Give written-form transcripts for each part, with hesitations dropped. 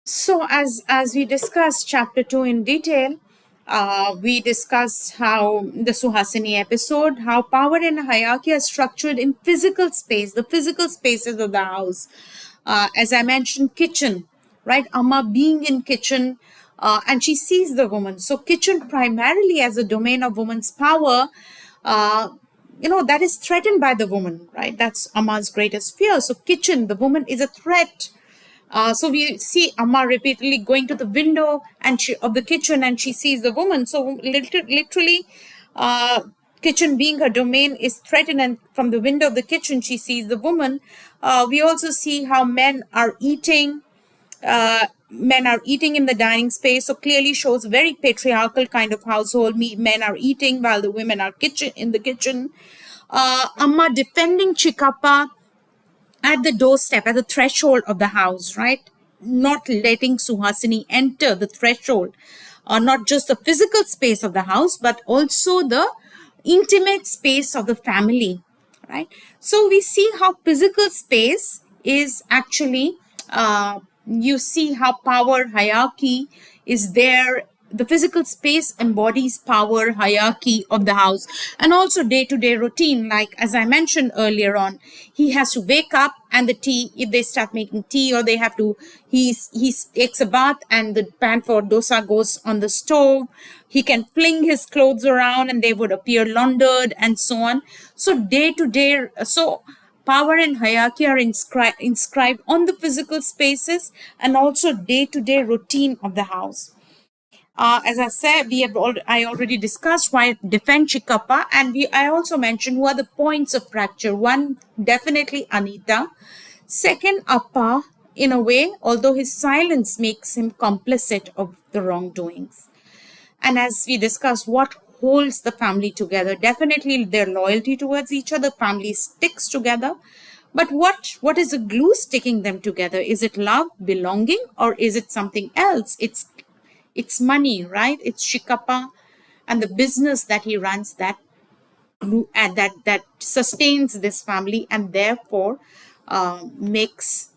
So, as we discussed chapter 2 in detail, we discussed how the Suhasini episode, how power and hierarchy are structured in physical space, the physical spaces of the house. As I mentioned, kitchen, right? Amma being in kitchen, and she sees the woman. So, kitchen primarily as a domain of woman's power. Uh, that is threatened by the woman, right? That's Amma's greatest fear. So, kitchen, the woman is a threat. So we see Amma repeatedly going to the window of the kitchen, and she sees the woman. So literally, uh, kitchen being her domain is threatened, and from the window of the kitchen she sees the woman. We also see how men are eating. Men are eating in the dining space, so clearly shows very patriarchal kind of household. Men are eating while the women are kitchen in the kitchen. Amma defending Chikappa at the doorstep, at the threshold of the house, right? Not letting Suhasini enter the threshold, not just the physical space of the house, but also the intimate space of the family, right? So we see how physical space is actually, you see how power hierarchy is there. The physical space embodies power hierarchy of the house, and also day-to-day routine. Like as I mentioned earlier on, he has to wake up, and the tea, if they start making tea, or they have to, he takes a bath, and the pan for dosa goes on the stove. He can fling his clothes around and they would appear laundered, and so on. So day to day, so power and hierarchy are inscribed on the physical spaces, and also day to day routine of the house. As I said, I already discussed why defend Chikappa, and I also mentioned who are the points of fracture. One, definitely Anita. Second, Appa, in a way, although his silence makes him complicit of the wrongdoings. And as we discussed, what holds the family together? Definitely their loyalty towards each other. Family sticks together. But what is the glue sticking them together? Is it love, belonging, or is it something else? It's money, right? It's Shikappa and the business that he runs that glue and that sustains this family, and therefore makes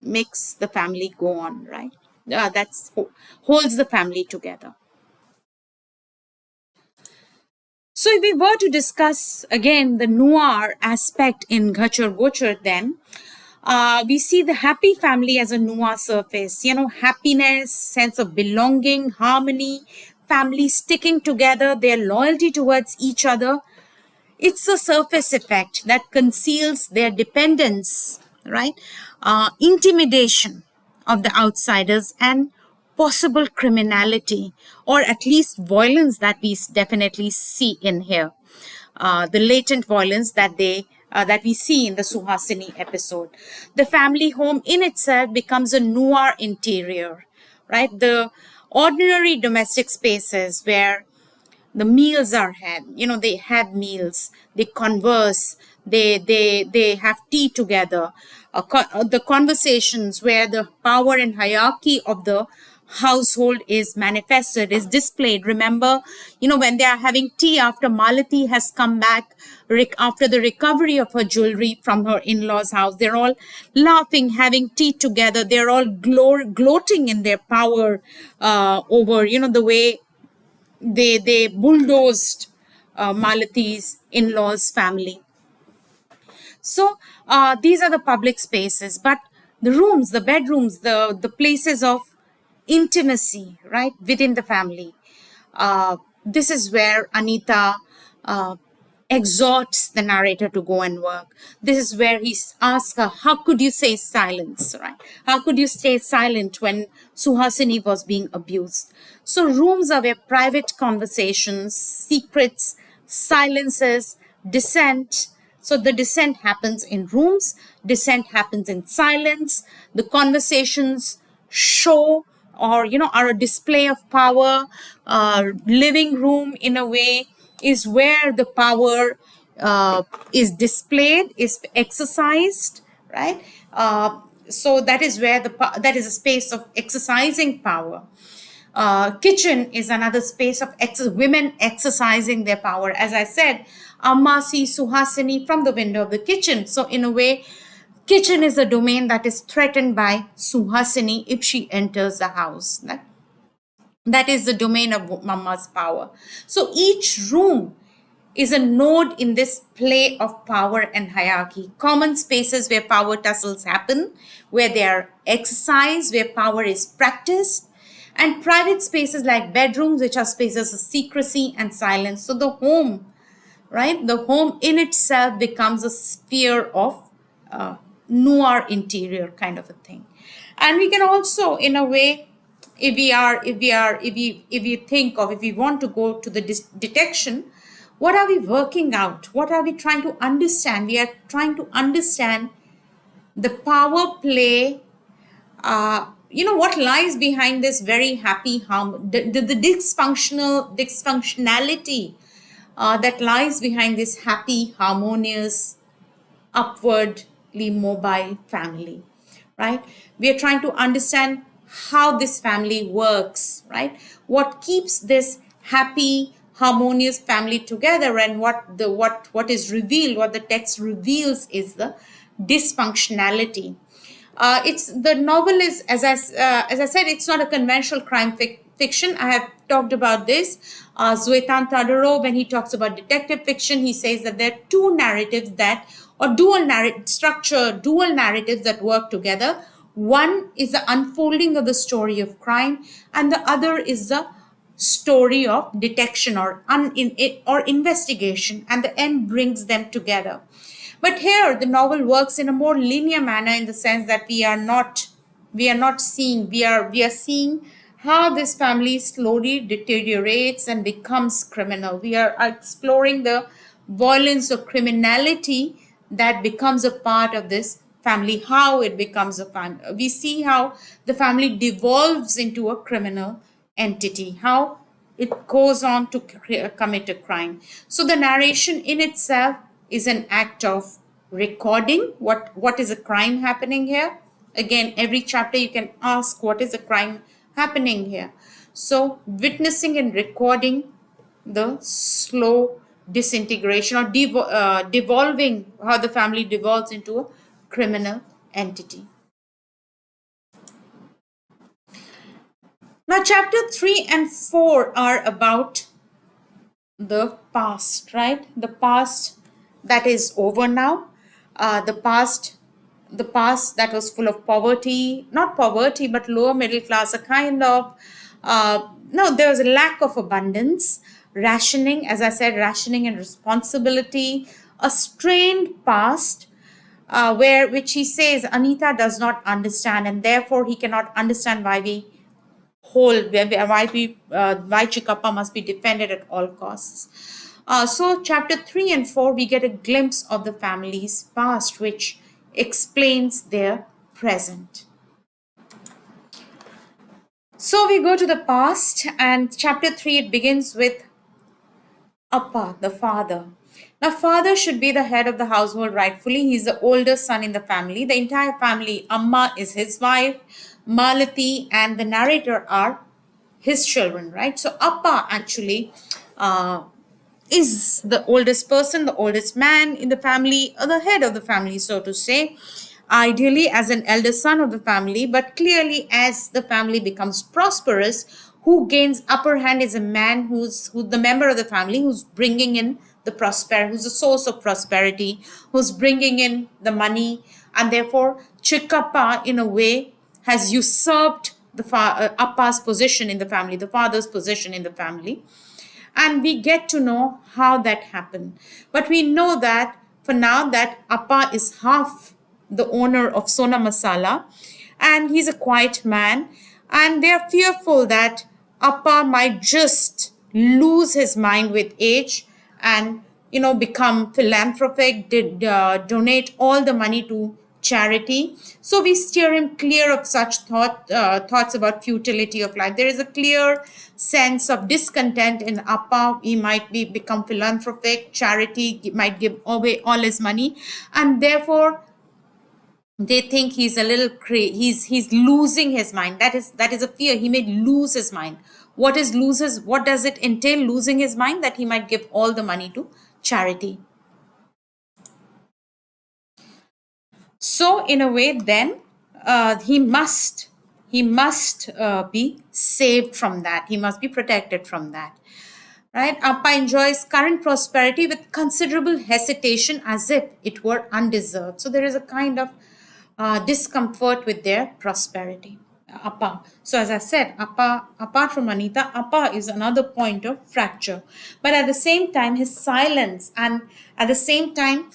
the family go on, right? That's holds the family together. So if we were to discuss again the noir aspect in Ghachar Ghochar, then we see the happy family as a noir surface, happiness, sense of belonging, harmony, family sticking together, their loyalty towards each other. It's a surface effect that conceals their dependence, right? Intimidation of the outsiders, and possible criminality, or at least violence that we definitely see in here. The latent violence that we see in the Suhasini episode. The family home in itself becomes a noir interior, right? The ordinary domestic spaces where the meals are had, they have meals, they converse, they have tea together, the conversations where the power and hierarchy of the household is manifested, is displayed. Remember, when they are having tea after Malati has come back, after the recovery of her jewelry from her in-laws house, they're all laughing, having tea together, they're all gloating in their power over, the way they bulldozed Malati's in-laws family. So these are the public spaces, but the rooms, the bedrooms, the places of intimacy, right, within the family. This is where Anita uh, exhorts the narrator to go and work. This is where he asks her, how could you say silence, right? How could you stay silent when Suhasini was being abused? So rooms are where private conversations, secrets, silences, dissent. So the dissent happens in rooms, dissent happens in silence. The conversations show, or are a display of power. Living room, in a way, is where the power is displayed, is exercised, right? So that is where that is a space of exercising power. Kitchen is another space of women exercising their power. As I said, Amma sees Suhasini from the window of the kitchen. So in a way, Kitchen is a domain that is threatened by Suhasini if she enters the house. That is the domain of Mama's power. So each room is a node in this play of power and hierarchy. Common spaces where power tussles happen, where they are exercised, where power is practiced, and private spaces like bedrooms, which are spaces of secrecy and silence. So the home, right? The home in itself becomes a sphere of uh, noir interior kind of a thing. And we can also, in a way, if we think of, if we want to go to the detection, what are we working out? What are we trying to understand? We are trying to understand the power play, what lies behind this very happy the dysfunctionality that lies behind this happy, harmonious, upwardly mobile family, right? We are trying to understand how this family works, right? What keeps this happy, harmonious family together, and what is revealed, what the text reveals is the dysfunctionality. It's the novel is, as I said, it's not a conventional crime fiction. I have talked about this. Zvetan Todorov, when he talks about detective fiction, he says that there are two narratives that, or dual narratives that work together. One is the unfolding of the story of crime, and the other is the story of detection or investigation, and the end brings them together. But here the novel works in a more linear manner, in the sense that we are not seeing, we are seeing how this family slowly deteriorates and becomes criminal. We are exploring the violence or criminality that becomes a part of this family, how it becomes a family. We see how the family devolves into a criminal entity, how it goes on to commit a crime. So the narration in itself is an act of recording what is a crime happening here. Again, every chapter you can ask, what is a crime happening here? So witnessing and recording the slow disintegration or devolving, how the family devolves into a criminal entity. Now chapter 3 and 4 are about the past, right? The past that is over now. The past that was full of poverty, not poverty, but lower middle class, a kind of, no, there was a lack of abundance, rationing, as I said, rationing and responsibility, a strained past, which he says Anita does not understand, and therefore he cannot understand why we why Chikappa must be defended at all costs. So chapter 3 and 4, we get a glimpse of the family's past, which explains their present. So we go to the past, and chapter 3, it begins with Appa, the father. Now, father should be the head of the household rightfully. He's the oldest son in the family. The entire family, Amma is his wife, Malati and the narrator are his children, right? So, Appa actually uh, is the oldest person, the oldest man in the family, or the head of the family, so to say, ideally as an eldest son of the family, but clearly as the family becomes prosperous, who gains upper hand is a man who's the member of the family who's bringing in the prosperity, who's the source of prosperity, who's bringing in the money, and therefore Chikappa, in a way, has usurped Appa's position in the family, the father's position in the family, and we get to know how that happened. But we know that for now that Appa is half the owner of Sona Masala, and he's a quiet man, and they are fearful that Appa might just lose his mind with age and become philanthropic, did donate all the money to charity. So we steer him clear of such thoughts about futility of life. There is a clear sense of discontent in Appa. He might become philanthropic, charity, he might give away all his money, and therefore they think he's a little he's losing his mind. That is a fear. He may lose his mind. What does it entail, losing his mind? That he might give all the money to charity. So in a way, then he must be saved from that. He must be protected from that. Right? Appa enjoys current prosperity with considerable hesitation as if it were undeserved. So there is a kind of discomfort with their prosperity. Appa. So as I said, Appa, apart from Anita, Appa is another point of fracture. But at the same time, his silence, and at the same time,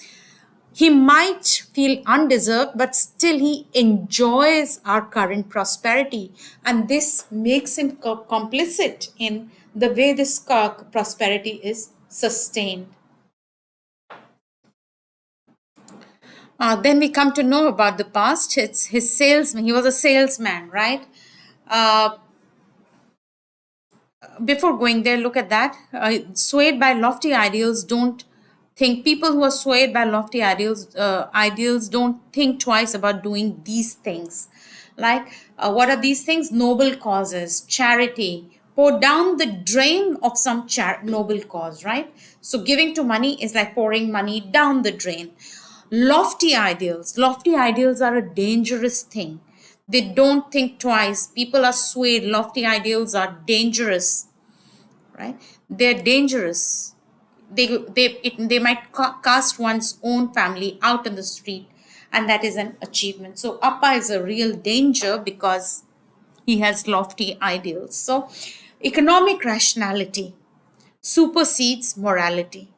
he might feel undeserved, but still he enjoys our current prosperity. And this makes him complicit in the way this prosperity is sustained. Then we come to know about the past. It's his salesman. He was a salesman, right? Uh, Before going there, look at that. Swayed by lofty ideals, don't think people who are swayed by lofty ideals don't think twice about doing these things. Like, what are these things? Noble causes, charity, pour down the drain of some noble cause, right? So giving to money is like pouring money down the drain. Lofty ideals are a dangerous thing. They don't think twice. People are swayed. Lofty ideals are dangerous, right? They're dangerous. They might cast one's own family out on the street, and that is an achievement. So Appa is a real danger because he has lofty ideals. So economic rationality supersedes morality,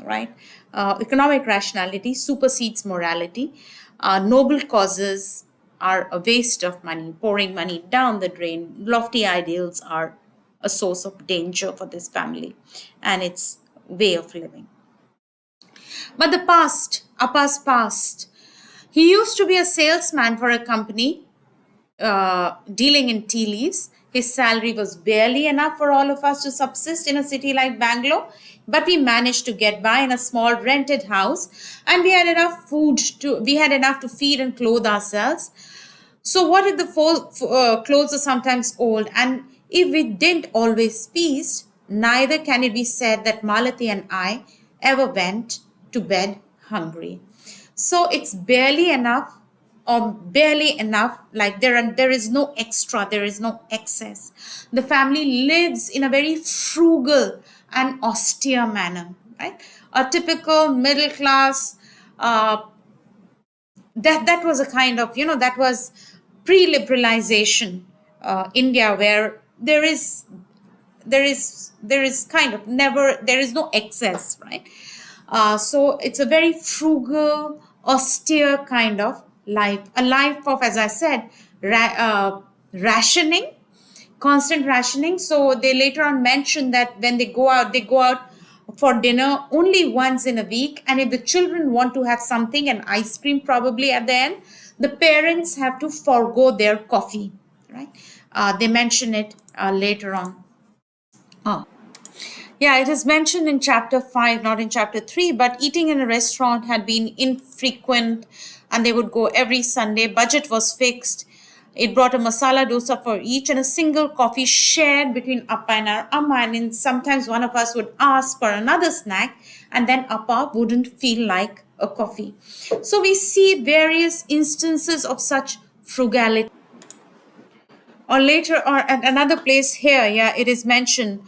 right? Economic rationality supersedes morality. Noble causes are a waste of money, pouring money down the drain. Lofty ideals are a source of danger for this family and its way of living. But the past, Appa's past, he used to be a salesman for a company dealing in tea leaves. His salary was barely enough for all of us to subsist in a city like Bangalore, but we managed to get by in a small rented house, and we had enough to feed and clothe ourselves. So, what if the clothes are sometimes old, and if we didn't always feast, neither can it be said that Malati and I ever went to bed hungry. So it's barely enough, or barely enough, like there is no extra, there is no excess. The family lives in a very frugal and austere manner, right? A typical middle class, uh, that was a kind of, that was pre-liberalization India, where there is kind of never, there is no excess, right? So it's a very frugal, austere kind of life, a life of, as I said, rationing, constant rationing. So they later on mention that when they go out for dinner only once in a week. And if the children want to have something, an ice cream probably at the end, the parents have to forego their coffee, right? They mention it later on. Oh. Yeah, it is mentioned in chapter 5, not in chapter 3, but eating in a restaurant had been infrequent and they would go every Sunday. Budget was fixed. It brought a masala dosa for each and a single coffee shared between Appa and our Amma. And then sometimes one of us would ask for another snack, and then Appa wouldn't feel like a coffee. So we see various instances of such frugality. Or later, or at another place here, yeah, it is mentioned,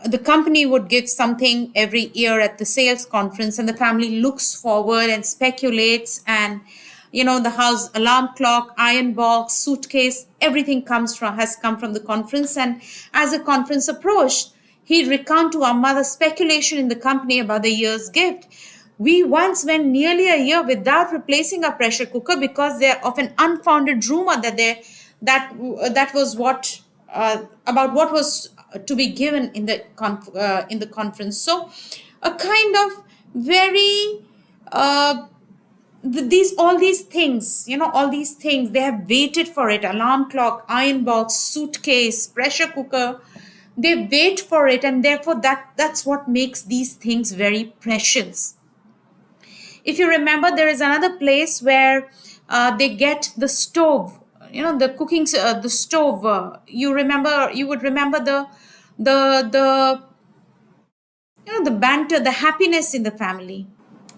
the company would give something every year at the sales conference, and the family looks forward and speculates. And the house alarm clock, iron box, suitcase, everything has come from the conference. And as the conference approached, he'd recount to Amma the speculation in the company about the year's gift. We once went nearly a year without replacing our pressure cooker because there of an unfounded rumor that was what about what was to be given in the conference. So, a kind of very these things, all these things, they have waited for it: alarm clock, iron box, suitcase, pressure cooker. They wait for it, and therefore that's what makes these things very precious. If you remember, there is another place where they get the stove, the stove. You would remember the the banter, the happiness in the family.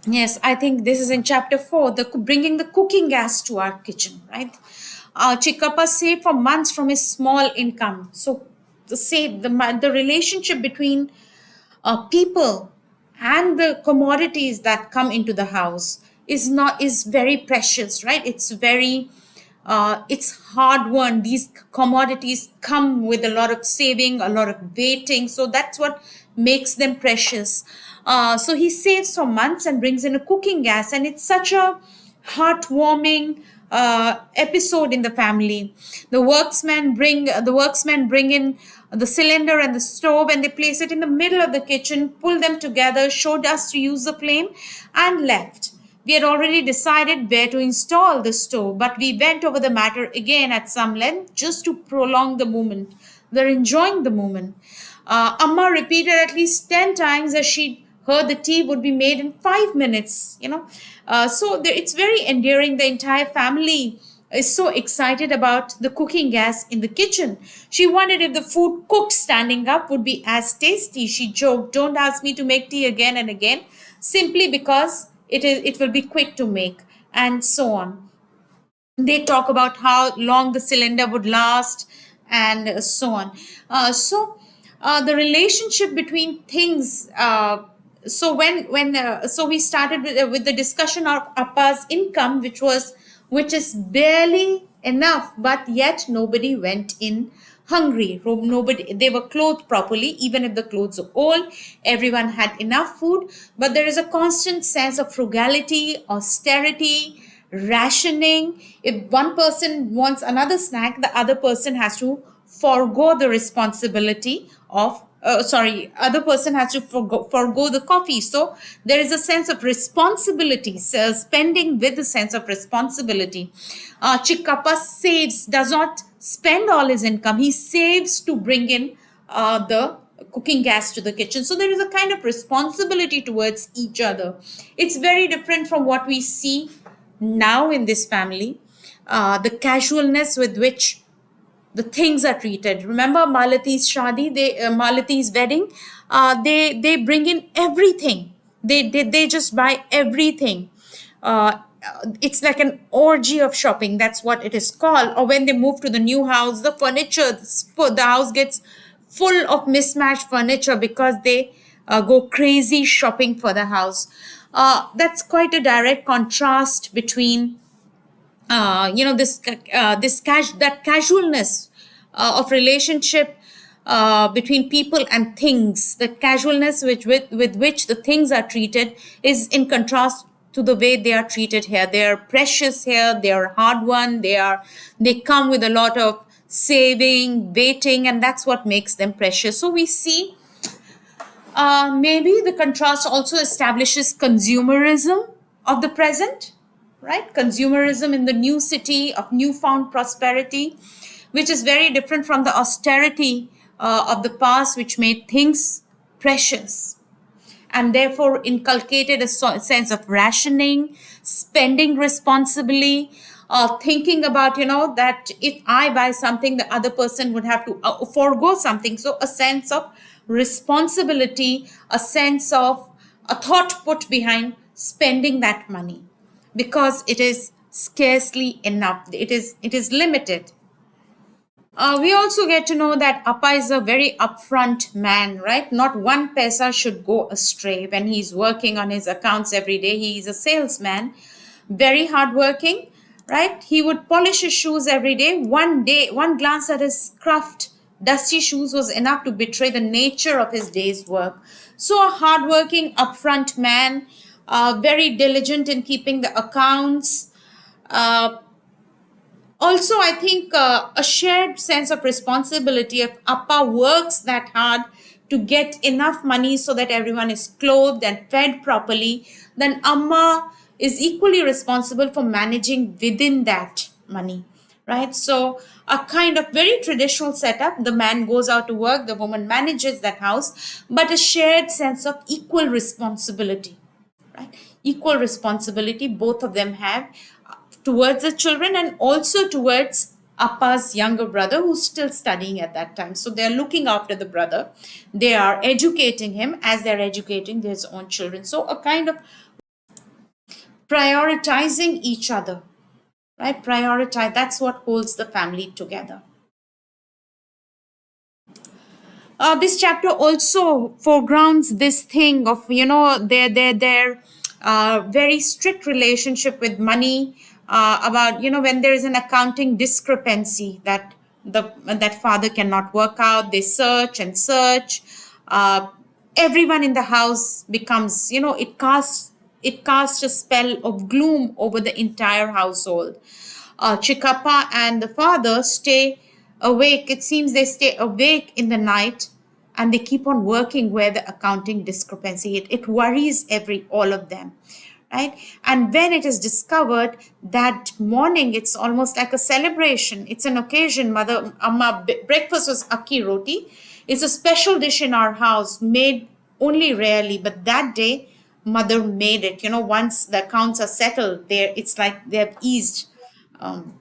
Yes, I think this is in chapter 4, the bringing the cooking gas to our kitchen, right? Chikappa saved for months from his small income. So the relationship between people and the commodities that come into the house is very precious, right? It's hard won. These commodities come with a lot of saving, a lot of waiting, so that's what makes them precious. So he saves for months and brings in a cooking gas, and it's such a heartwarming episode in the family. The worksmen bring in the cylinder and the stove, and they place it in the middle of the kitchen, pull them together, showed us to use the flame, and left. We had already decided where to install the stove, but we went over the matter again at some length just to prolong the moment. They're enjoying the moment. Amma repeated at least 10 times as she heard the tea would be made in 5 minutes, it's very endearing. The entire family is so excited about the cooking gas in the kitchen. She wondered if the food cooked standing up would be as tasty. She joked, "Don't ask me to make tea again and again, simply because it will be quick to make," and so on. They talk about how long the cylinder would last, and so on. The relationship between things. So we started with the discussion of Appa's income, which is barely enough, but yet nobody went in hungry. Nobody, they were clothed properly, even if the clothes are old. Everyone had enough food, but there is a constant sense of frugality, austerity, rationing. If one person wants another snack, the other person has to forego the responsibility of other person has to forego the coffee. So there is a sense of responsibility, so spending with a sense of responsibility. Chikkappa saves, does not spend all his income. He saves to bring in the cooking gas to the kitchen. So there is a kind of responsibility towards each other. It's very different from what we see now in this family. The casualness with which the things are treated. Remember Malati's wedding. They bring in everything. They just buy everything. It's like an orgy of shopping. That's what it is called. Or when they move to the new house, the furniture, the house gets full of mismatched furniture because they go crazy shopping for the house. That's quite a direct contrast between that casualness of relationship between people and things. The casualness with which the things are treated is in contrast to the way they are treated here. They are precious here, they are hard won, they come with a lot of saving, waiting, and that's what makes them precious. So we see maybe the contrast also establishes consumerism of the present, right? Consumerism in the new city of newfound prosperity, which is very different from the austerity of the past, which made things precious and therefore inculcated a sense of rationing, spending responsibly, thinking about, that if I buy something, the other person would have to forego something. So a sense of responsibility, a sense of a thought put behind spending that money because it is scarcely enough. It is limited. We also get to know that Appa is a very upfront man, right? Not one paisa should go astray when he's working on his accounts every day. He is a salesman, very hardworking, right? He would polish his shoes every day. One glance at his scuffed, dusty shoes was enough to betray the nature of his day's work. So, a hardworking, upfront man, very diligent in keeping the accounts. Uh, Also, I think a shared sense of responsibility. If Appa works that hard to get enough money so that everyone is clothed and fed properly, then Amma is equally responsible for managing within that money, right? So a kind of very traditional setup. The man goes out to work, the woman manages that house, but a shared sense of equal responsibility, right? Equal responsibility both of them have towards the children and also towards Appa's younger brother who's still studying at that time. So they're looking after the brother. They are educating him as they're educating their own children. So a kind of prioritizing each other, right? Prioritize, that's what holds the family together. This chapter also foregrounds this thing of, their very strict relationship with money, about, when there is an accounting discrepancy that father cannot work out, they search and search. uh, Everyone in the house becomes, it casts a spell of gloom over the entire household. Chikappa and the father stay awake. It seems they stay awake in the night, and they keep on working where the accounting discrepancy. It worries all of them, right? And when it is discovered that morning, it's almost like a celebration. It's an occasion. Mother, Amma, breakfast was akki roti. It's a special dish in our house, made only rarely, but that day mother made it. Once the accounts are settled, there it's like they have eased. um,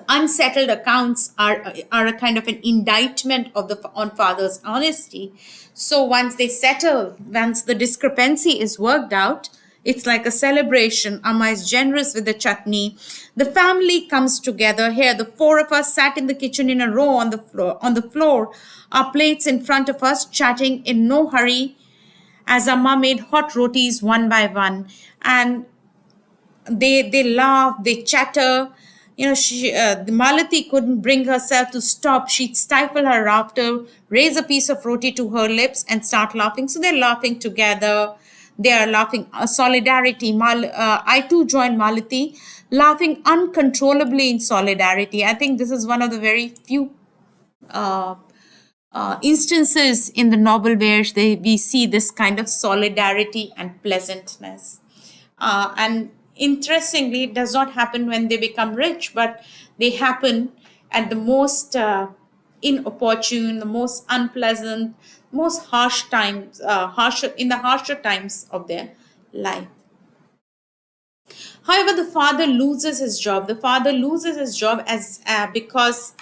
Unsettled accounts are a kind of an indictment of the on father's honesty. So once the discrepancy is worked out, it's like a celebration. Amma is generous with the chutney. The family comes together. Here the four of us sat in the kitchen in a row on the floor, our plates in front of us, chatting in no hurry as Amma made hot rotis one by one. And they laugh, they chatter. The Malati couldn't bring herself to stop. She'd stifle her laughter, raise a piece of roti to her lips, and start laughing. So they're laughing together. They are laughing. Solidarity. I too joined Malati, laughing uncontrollably in solidarity. I think this is one of the very few uh, instances in the novel where we see this kind of solidarity and pleasantness. And interestingly, it does not happen when they become rich, but they happen at the most inopportune, the most unpleasant, most harsh times, in the harsher times of their life. However, the father loses his job. The father loses his job as because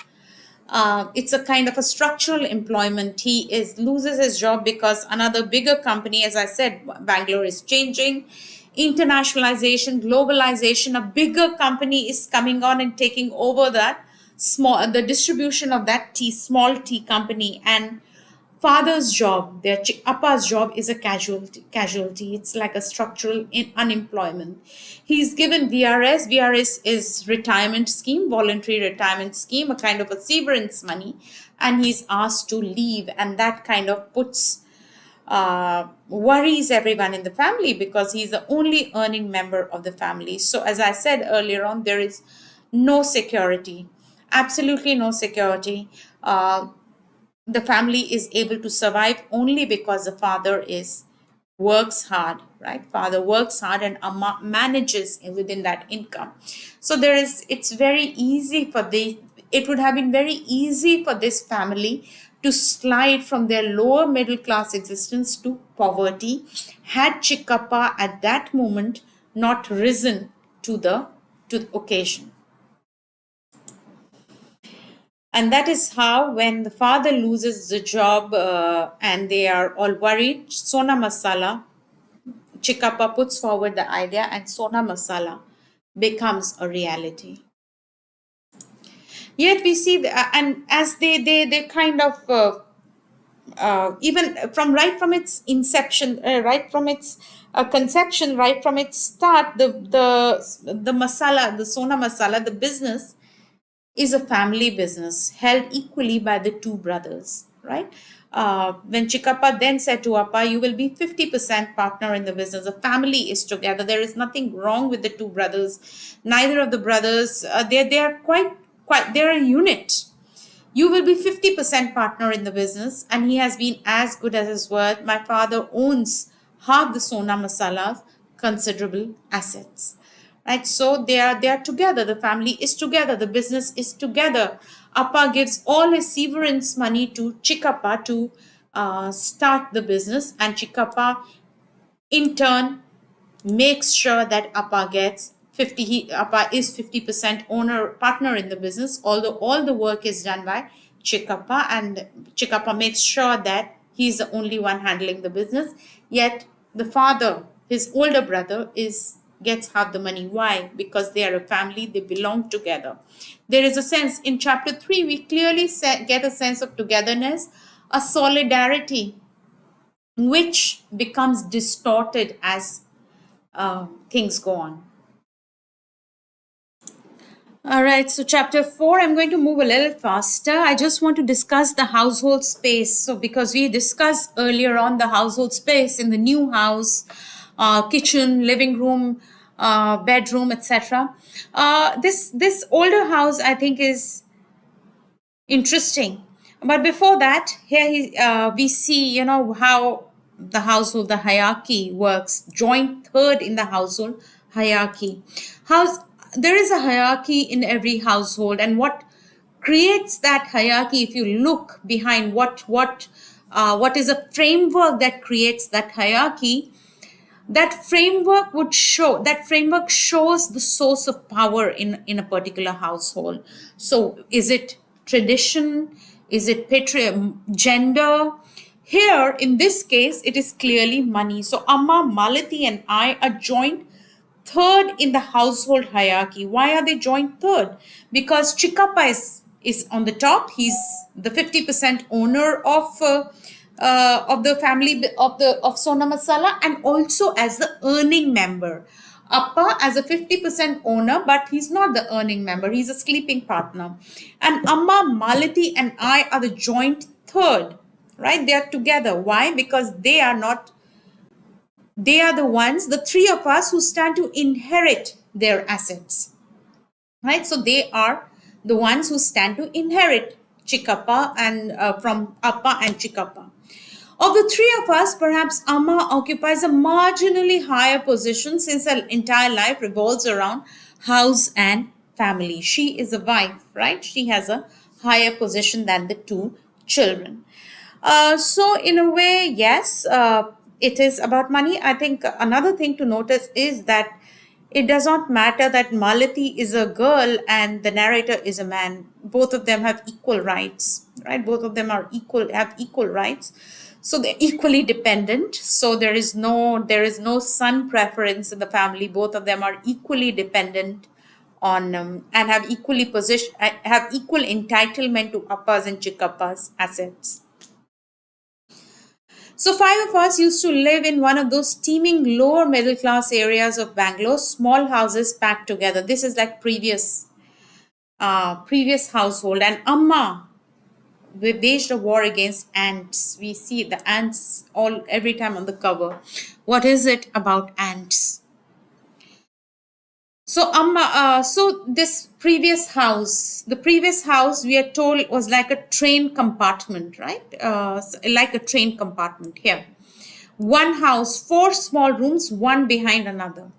it's a kind of a structural employment. He is loses his job because another bigger company, as I said, Bangalore is changing. Internationalization, globalization, a bigger company is coming on and taking over the distribution of that small tea company. And father's job, appa's job, is a casualty. It's like a structural unemployment. He's given VRS is retirement scheme, voluntary retirement scheme, a kind of a severance money, and he's asked to leave. And that kind of worries everyone in the family, because he's the only earning member of the family. So as I said earlier on, there is no security, absolutely no security. The family is able to survive only because the father is works hard, right? Father works hard, and amma manages within that income. So it's very easy it would have been very easy for this family to slide from their lower middle class existence to poverty, had Chikkappa at that moment not risen to the occasion. And that is how, when the father loses the job, and they are all worried, Sona Masala, Chikappa puts forward the idea, and Sona Masala becomes a reality. Yet we see, and as they kind of, even from its inception, right from its conception, right from its start, the masala, the Sona Masala, the business is a family business held equally by the two brothers, right? When Chikappa then said to Appa, "You will be 50% partner in the business. The family is together. There is nothing wrong with the two brothers. Neither of the brothers, they are quite they're a unit. You will be 50% partner in the business," and he has been as good as his word. My father owns half the Sona Masala's considerable assets. Right? So they are together. The family is together. The business is together. Appa gives all his severance money to Chikappa to start the business, and Chikappa in turn makes sure that Appa gets 50. Appa is 50% owner partner in the business, although all the work is done by Chikappa, and Chikappa makes sure that he's the only one handling the business. Yet the father, his older brother, is gets half the money. Why? Because they are a family, they belong together. There is a sense in chapter 3, we clearly get a sense of togetherness, a solidarity, which becomes distorted as things go on. All right, so chapter 4, I'm going to move a little faster. I just want to discuss the household space. So, because we discussed earlier on the household space in the new house, kitchen, living room, bedroom, etc. This older house, I think, is interesting. But before that, we see, how the household, the hierarchy works. Joint third in the household hierarchy. House There is a hierarchy in every household, and what creates that hierarchy? If you look behind what is a framework that creates that hierarchy, that framework shows the source of power in a particular household. So is it tradition, is it gender? Here in this case it is clearly money. So Amma, Malati and I are joined third in the household hierarchy. Why are they joined third? Because Chikappa is on the top. He's the 50% owner of the family of Sona Masala, and also as the earning member. Appa as a 50% owner, but he's not the earning member. He's a sleeping partner. And Amma, Malati, and I are the joint third. Right? They are together. Why? Because they are the ones, the three of us, who stand to inherit their assets. Right? So they are the ones who stand to inherit Chikappa and from Appa and Chikappa. Of the three of us, perhaps Amma occupies a marginally higher position since her entire life revolves around house and family. She is a wife, right? She has a higher position than the two children. So, in a way, yes, it is about money. I think another thing to notice is that it does not matter that Malati is a girl and the narrator is a man. Both of them have equal rights, right? Both of them have equal rights. So they're equally dependent. So there is no son preference in the family. Both of them are equally dependent on and have equal entitlement to Appa's and Chikappa's assets. So, five of us used to live in one of those teeming lower middle class areas of Bangalore, small houses packed together. This is like previous household. And Amma, we waged a war against ants. We see the ants all every time on the cover. What is it about ants? So so this previous house we are told was like a train compartment, right? Like a train compartment here. One house, four small rooms, one behind another,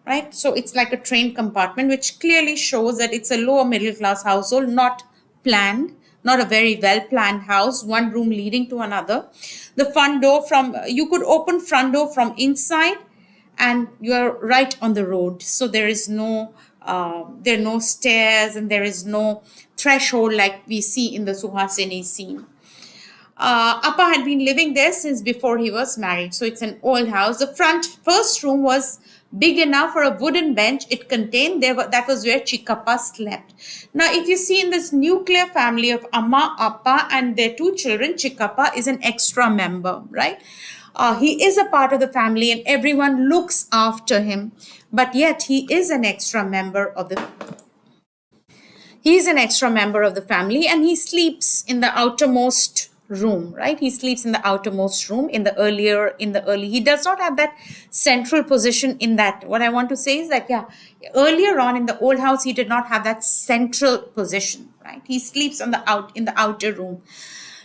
right? So it's like a train compartment, which clearly shows that it's a lower middle class household, not planned, not a very well planned house, one room leading to another. The front door you could open front door from inside, and you're right on the road. So there are no stairs, and there is no threshold like we see in the Suhasini scene. Appa had been living there since before he was married. So it's an old house. The first room was big enough for a wooden bench it contained. That was where Chikappa slept. Now, if you see in this nuclear family of Amma, Appa, and their two children, Chikappa is an extra member, right? He is a part of the family and everyone looks after him, but yet he is an extra member of the family, and he sleeps in the outermost room, right? He sleeps in the outermost room he does not have that central position in that. What I want to say is that, yeah, earlier on in the old house, he did not have that central position, right? He sleeps in the outer room.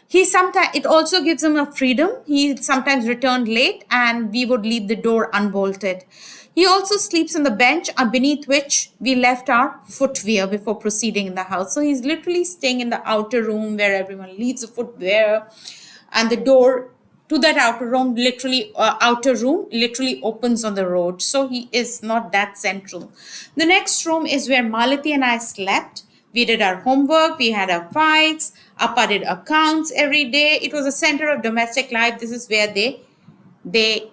It also gives him a freedom. He sometimes returned late and we would leave the door unbolted. He also sleeps on the bench beneath which we left our footwear before proceeding in the house. So he's literally staying in the outer room where everyone leaves the footwear, and the door to that outer room literally opens on the road. So he is not that central. The next room is where Malati and I slept. We did our homework, we had our fights, Appa did accounts every day. It was a center of domestic life. This is where they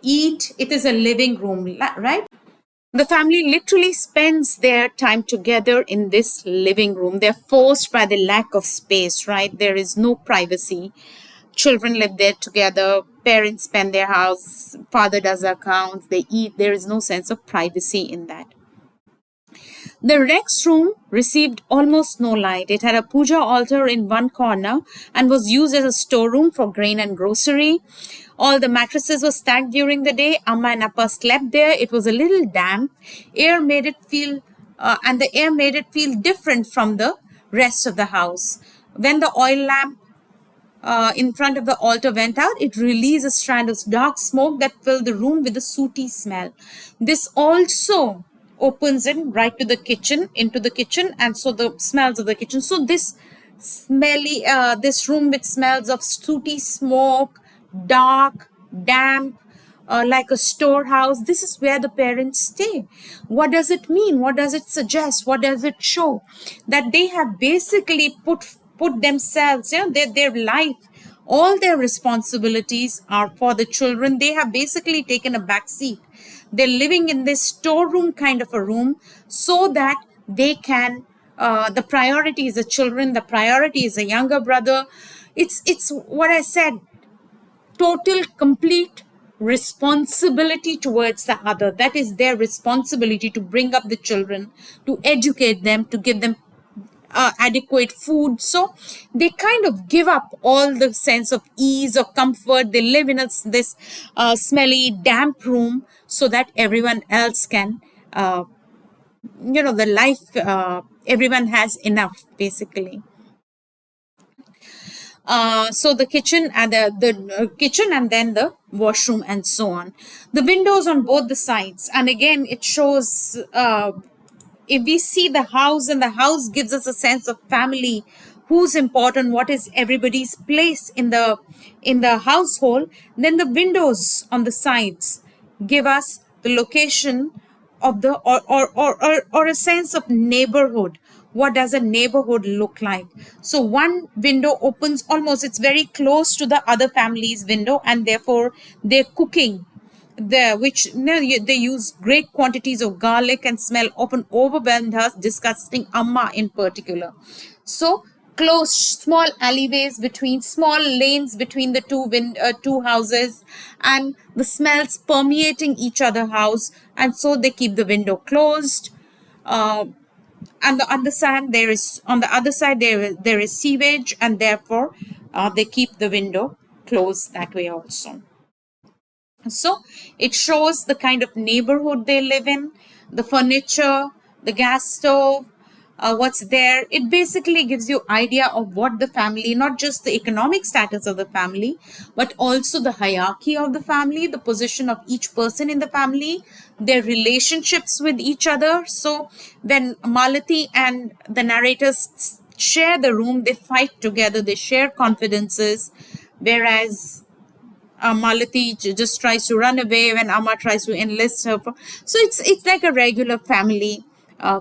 eat. It is a living room, right? The family literally spends their time together in this living room. They're forced by the lack of space, right? There is no privacy. Children live there together, parents spend their house, father does accounts, they eat. There is no sense of privacy in that. The next room received almost no light. It had a puja altar in one corner and was used as a storeroom for grain and grocery. All the mattresses were stacked during the day. Amma and Appa slept there. It was a little damp. Air made it feel, and the air made it feel different from the rest of the house. When the oil lamp in front of the altar went out, it released a strand of dark smoke that filled the room with a sooty smell. This also opens in right to the kitchen, into the kitchen, and so the smells of the kitchen. So this smelly, this room with smells of sooty smoke, dark, damp, like a storehouse. This is where the parents stay. What does it mean? What does it suggest? What does it show? That they have basically put themselves, their life, all their responsibilities are for the children. They have basically taken a back seat. They're living in this storeroom kind of a room so that they can. The priority is the children. The priority is a younger brother. It's what I said, total, complete responsibility towards the other. That is their responsibility to bring up the children, to educate them, to give them adequate food. So they kind of give up all the sense of ease or comfort. They live in this smelly, damp room so that everyone else can, the life, everyone has enough, basically. So the kitchen and the kitchen and then the washroom and so on. The windows on both the sides, and again it shows. If we see the house, and the house gives us a sense of family, who's important, what is everybody's place in the household. Then the windows on the sides give us the location of the or a sense of neighborhood. What does a neighborhood look like? So one window opens almost, it's very close to the other family's window, and therefore they're cooking there, which they use great quantities of garlic, and smell often overwhelmed us, disgusting Amma in particular. So close small alleyways between, small lanes between the two houses, and the smells permeating each other house, and so they keep the window closed. uh, and the underside there is on the other side there is sewage, and therefore they keep the window closed that way also. So it shows the kind of neighborhood they live in, the furniture, the gas stove, what's there. It basically gives you idea of what the family, not just the economic status of the family, but also the hierarchy of the family, the position of each person in the family, their relationships with each other. So when Malati and the narrators share the room, they fight together, they share confidences, whereas Malati just tries to run away when Amma tries to enlist her. So it's like a regular family,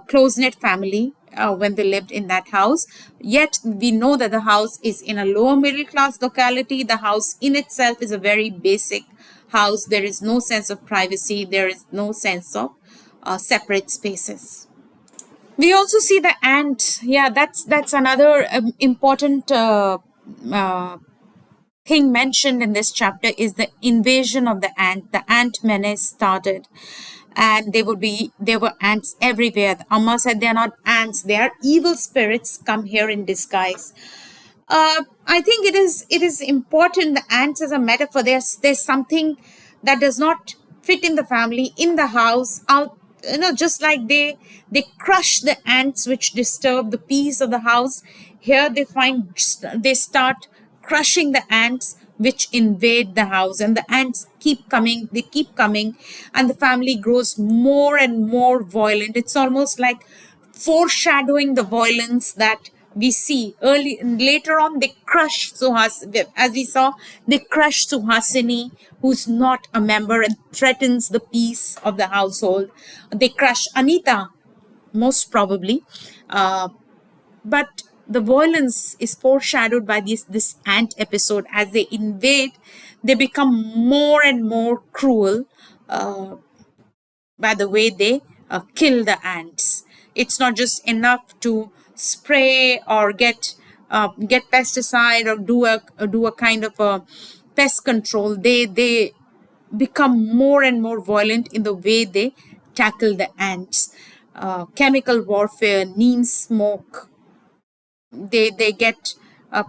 close knit family when they lived in that house. Yet we know that the house is in a lower middle class locality. The house in itself is a very basic house. There is no sense of privacy. There is no sense of separate spaces. We also see the ant. Yeah, that's another important uh, thing mentioned in this chapter is the invasion of the ant. The ant menace started, and there were ants everywhere. The Amma said they are not ants; they are evil spirits come here in disguise. I think it is important. The ants as a metaphor. There's something that does not fit in the family, in the house, out. Just like they crush the ants which disturb the peace of the house. Here they start crushing the ants which invade the house, and the ants keep coming. They keep coming, and the family grows more and more violent. It's almost like foreshadowing the violence that we see early. Later on they crush Suhasini, as we saw, they crush Suhasini, who's not a member and threatens the peace of the household. They crush Anita, most probably. But the violence is foreshadowed by this ant episode. As they invade, they become more and more cruel. by the way they kill the ants. It's not just enough to spray or get pesticide or do a kind of a pest control. They become more and more violent in the way they tackle the ants. Chemical warfare, neem smoke. They get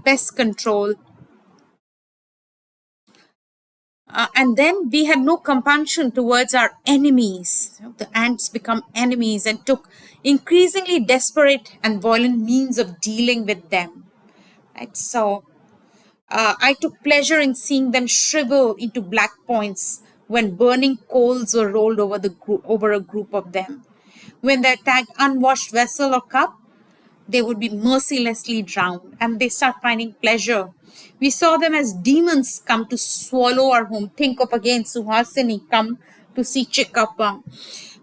pest control. And then we had no compassion towards our enemies. The ants become enemies and took increasingly desperate and violent means of dealing with them. Right? So I took pleasure in seeing them shrivel into black points when burning coals were rolled over a group of them. When they attacked unwashed vessel or cup, they would be mercilessly drowned, and they start finding pleasure. We saw them as demons come to swallow our home. Think of again Suhasini come to see Chikappa.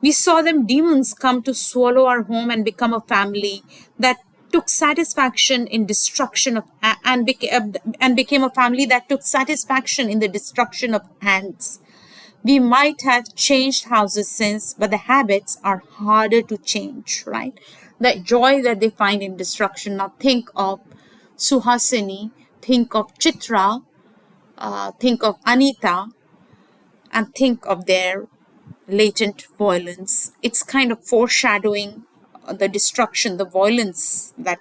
We saw them demons come to swallow our home and become a family that took satisfaction in destruction of and became a family that took satisfaction in the destruction of ants. We might have changed houses since, but the habits are harder to change, right? The joy that they find in destruction. Now think of Suhasini, think of Chitra, think of Anita, and think of their latent violence. It's kind of foreshadowing the destruction, the violence that,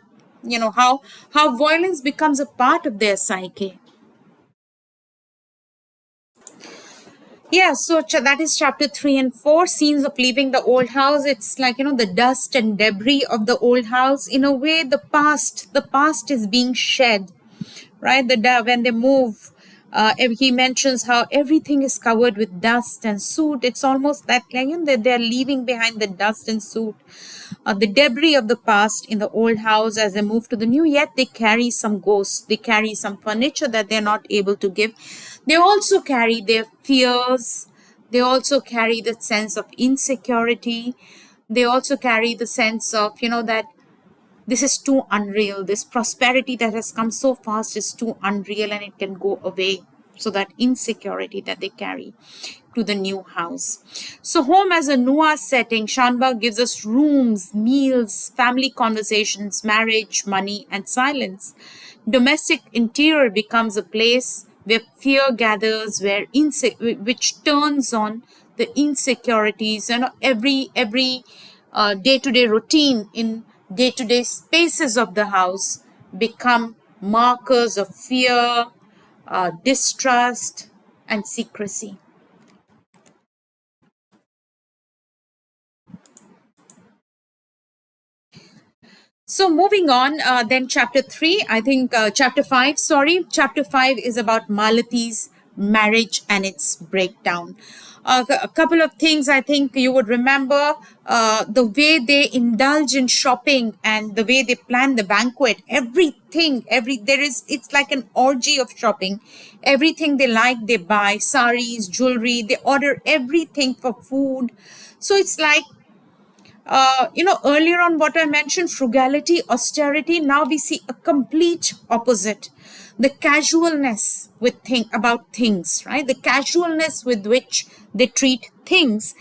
how violence becomes a part of their psyche. Yeah, so that is chapter 3 and 4, scenes of leaving the old house. It's like, the dust and debris of the old house. In a way, the past is being shed, right? When they move, he mentions how everything is covered with dust and soot. It's almost that, like, that they're leaving behind the dust and soot, the debris of the past in the old house as they move to the new. Yet they carry some ghosts, they carry some furniture that they're not able to give. They also carry their fears, they also carry the sense of insecurity, they also carry the sense of, that this is too unreal. This prosperity that has come so fast is too unreal and it can go away. So that insecurity that they carry to the new house. So home as a Noah setting, Shanbhag gives us rooms, meals, family conversations, marriage, money, and silence. Domestic interior becomes a place where fear gathers, which turns on the insecurities and every day-to-day routine in day-to-day spaces of the house become markers of fear, distrust, and secrecy. So moving on, then chapter 3, I think chapter 5, sorry, chapter 5 is about Malati's marriage and its breakdown. A couple of things I think you would remember, the way they indulge in shopping and the way they plan the banquet, it's like an orgy of shopping. Everything they like, they buy, saris, jewelry, they order everything for food. So it's like, earlier on what I mentioned, frugality, austerity, now we see a complete opposite. The casualness about things, right? The casualness with which they treat things.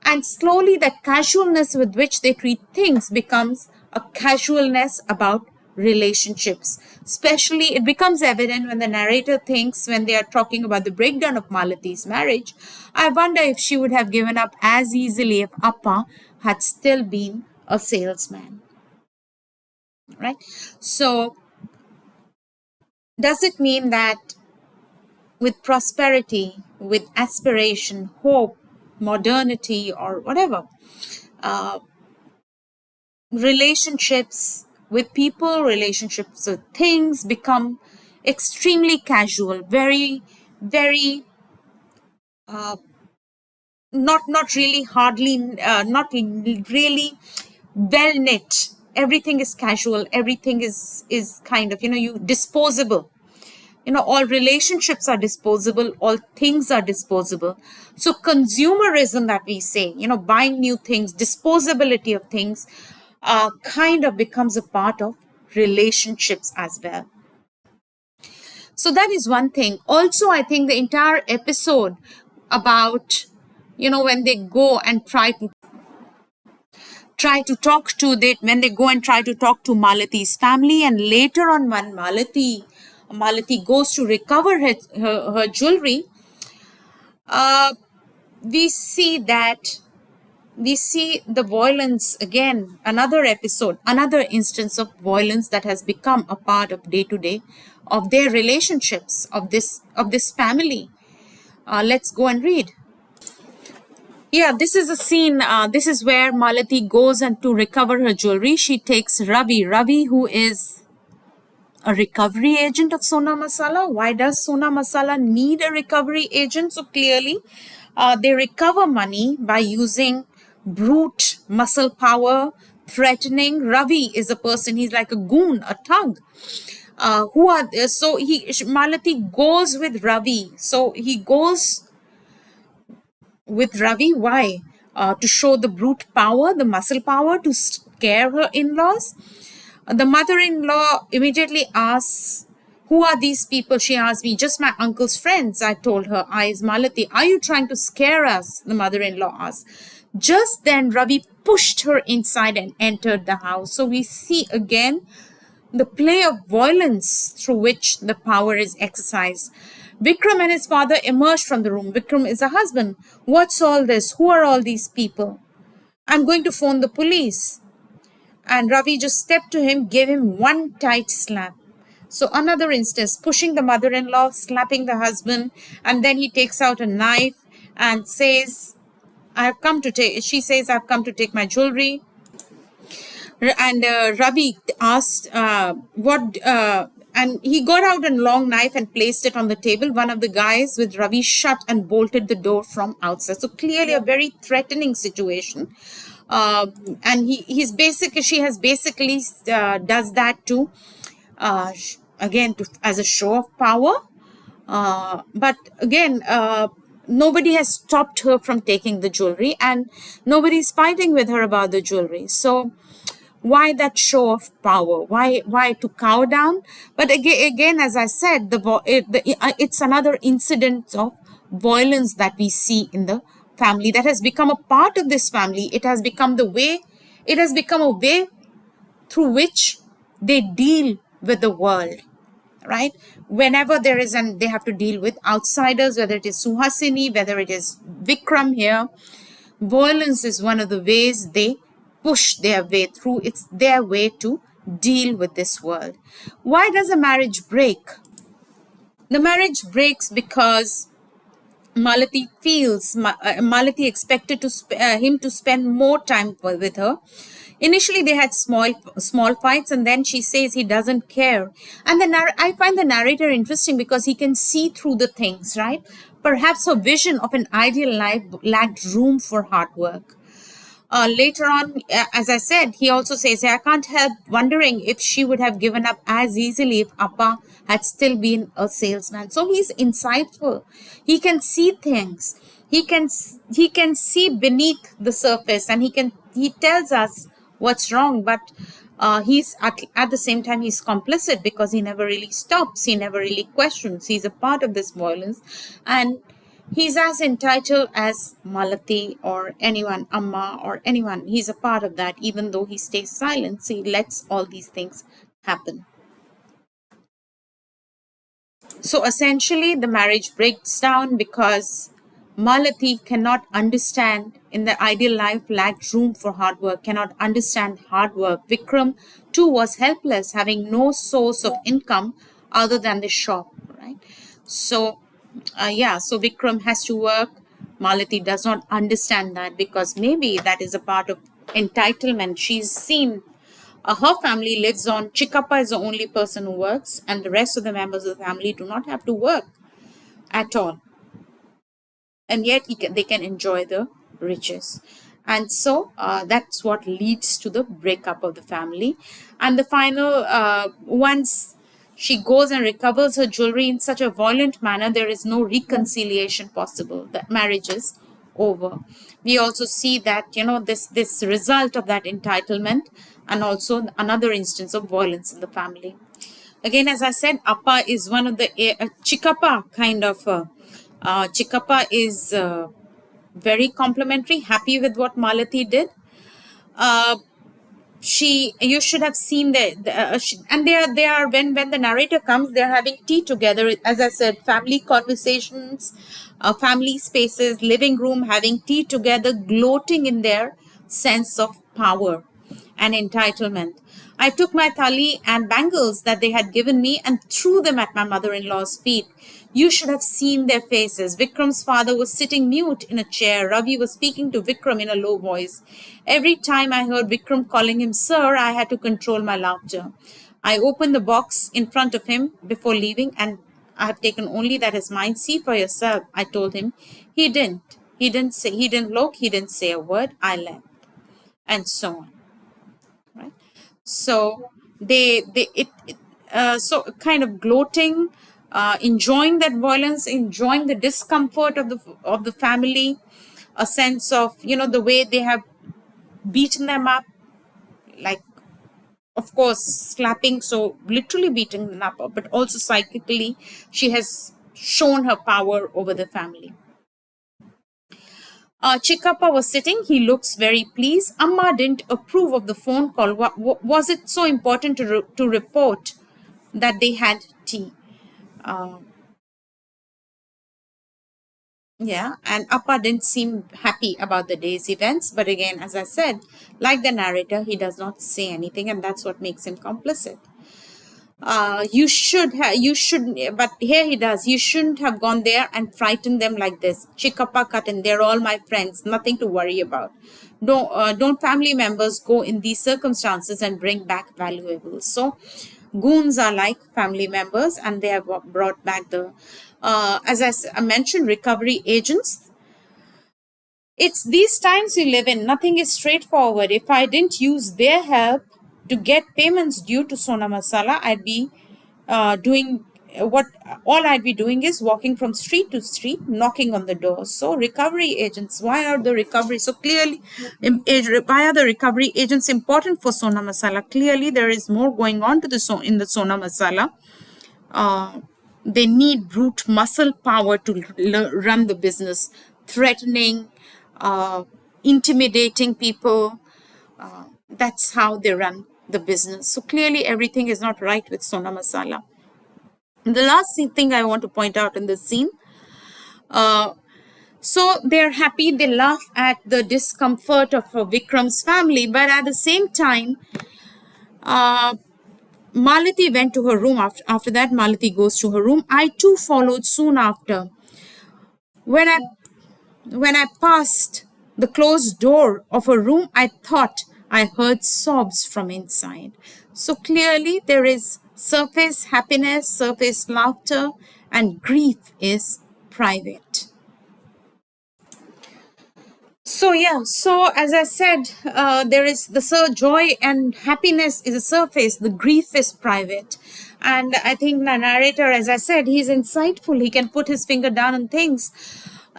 And slowly that casualness with which they treat things becomes a casualness about relationships. Especially, it becomes evident when the narrator thinks, when they are talking about the breakdown of Malati's marriage, I wonder if she would have given up as easily if Appa had still been a salesman, right? So, does it mean that with prosperity, with aspiration, hope, modernity, or whatever, uh, relationships with people, relationships with things become extremely casual, very, very not really hardly, not really well knit. Everything is casual. Everything is kind of, you disposable. All relationships are disposable. All things are disposable. So consumerism that we say, buying new things, disposability of things, kind of becomes a part of relationships as well. So that is one thing. Also, I think the entire episode about when they go and try to talk to they when they go and try to talk to Malati's family, and later on when Malati goes to recover her jewelry, uh, we see that we see the violence again, another episode, another instance of violence that has become a part of day to day of their relationships of this family. Let's go and read. Yeah, this is a scene. This is where Malati goes and to recover her jewelry. She takes Ravi, who is a recovery agent of Sona Masala. Why does Sona Masala need a recovery agent? So clearly, they recover money by using brute muscle power, threatening. Ravi is a person, he's like a goon, a thug. Who are so he Malati goes with Ravi. So he goes with Ravi. Why? To show the brute power, the muscle power, to scare her in-laws. The mother-in-law immediately asks, "Who are these people?" She asked me, "Just my uncle's friends." I told her, "I is Malati." "Are you trying to scare us?" the mother-in-law asked. Just then, Ravi pushed her inside and entered the house. So we see again the play of violence through which the power is exercised. Vikram and his father emerged from the room. Vikram is a husband. "What's all this? Who are all these people?" "I'm going to phone the police." And Ravi just stepped to him, gave him one tight slap. So another instance, pushing the mother-in-law, slapping the husband, and then he takes out a knife and says, she says, "I've come to take my jewelry." And Ravi asked, and he got out a long knife and placed it on the table. One of the guys with Ravi shut and bolted the door from outside. So clearly a very threatening situation. Uh, and she has basically does that to, again, as a show of power. But again, nobody has stopped her from taking the jewelry, and nobody's fighting with her about the jewelry. So why that show of power? Why to cow down? But again, as I said, it's another incident of violence that we see in the family that has become a part of this family. It has become a way through which they deal with the world, right? Whenever they have to deal with outsiders, whether it is Suhasini, whether it is Vikram here, violence is one of the ways they push their way through. It's their way to deal with this world. Why does a marriage break? The marriage breaks because Malati expected him to spend more time with her. Initially, they had small fights, and then she says he doesn't care. And I find the narrator interesting because he can see through the things, right? Perhaps her vision of an ideal life lacked room for hard work. Later on, as I said, he also says, "I can't help wondering if she would have given up as easily if Appa had still been a salesman." So he's insightful. He can see things. He can see beneath the surface, and he tells us what's wrong. But he's at the same time he's complicit because he never really stops. He never really questions. He's a part of this violence, and he's as entitled as Malati or anyone, Amma or anyone. He's a part of that, even though he stays silent. So he lets all these things happen. So essentially, the marriage breaks down because Malati cannot understand, in the ideal life, lacked room for hard work, cannot understand hard work. Vikram too was helpless, having no source of income other than the shop, right? So, so Vikram has to work. Malati does not understand that because maybe that is a part of entitlement. She's seen her family lives on. Chikappa is the only person who works, and the rest of the members of the family do not have to work at all. And yet they can enjoy the riches. And so that's what leads to the breakup of the family. And the final, once she goes and recovers her jewelry in such a violent manner, there is no reconciliation possible. The marriage is over. We also see that, this result of that entitlement, and also another instance of violence in the family. Again, as I said, Appa is one of the Chikappa kind of. Chikappa is very complimentary, happy with what Malati did. Uh, she You should have seen and they are when the narrator comes, they're having tea together, as I said, family conversations, family spaces, living room, having tea together, gloating in their sense of power and entitlement. I took my thali and bangles that they had given me and threw them at my mother-in-law's feet. You should have seen their faces. Vikram's father was sitting mute in a chair. Ravi was speaking to Vikram in a low voice. Every time I heard Vikram calling him sir, I had to control my laughter. I opened the box in front of him before leaving, and I have taken only that as mine. See for yourself, I told him. He didn't. He didn't look, he didn't say a word. I left. And so on. Right? So so kind of gloating, enjoying that violence, enjoying the discomfort of the family, a sense of, the way they have beaten them up, like, of course, slapping, so literally beating them up, but also psychically she has shown her power over the family. Chikappa was sitting. He looks very pleased. Amma didn't approve of the phone call. Was it so important to report that they had tea? Uh, yeah, and Appa didn't seem happy about the day's events. But again, as I said, like the narrator, he does not say anything, and that's what makes him complicit. But here he does. You shouldn't have gone there and frightened them like this. Chikappa cut in. They're all my friends. Nothing to worry about. Don't family members go in these circumstances and bring back valuables? So, goons are like family members, and they have brought back as I mentioned, recovery agents. It's these times we live in. Nothing is straightforward. If I didn't use their help to get payments due to Sona Masala, I'd be doing what all I'd be doing is walking from street to street, knocking on the doors. So, recovery agents, why are the recovery? So, clearly, why are the recovery agents important for Sona Masala? Clearly, there is more going on in the Sona Masala. They need brute muscle power to run the business, threatening, intimidating people. That's how they run the business. So clearly, everything is not right with Sona Masala. And the last thing I want to point out in this scene, so they're happy, they laugh at the discomfort of Vikram's family, but at the same time, Malati went to her room. After that, Malati goes to her room. I too followed soon after. When I When I passed the closed door of a room, I thought I heard sobs from inside. So clearly, there is surface happiness, surface laughter, and grief is private. So yeah, so as I said, there is the joy and happiness is a surface, the grief is private. And I think the narrator, as I said, he's insightful. He can put his finger down on things.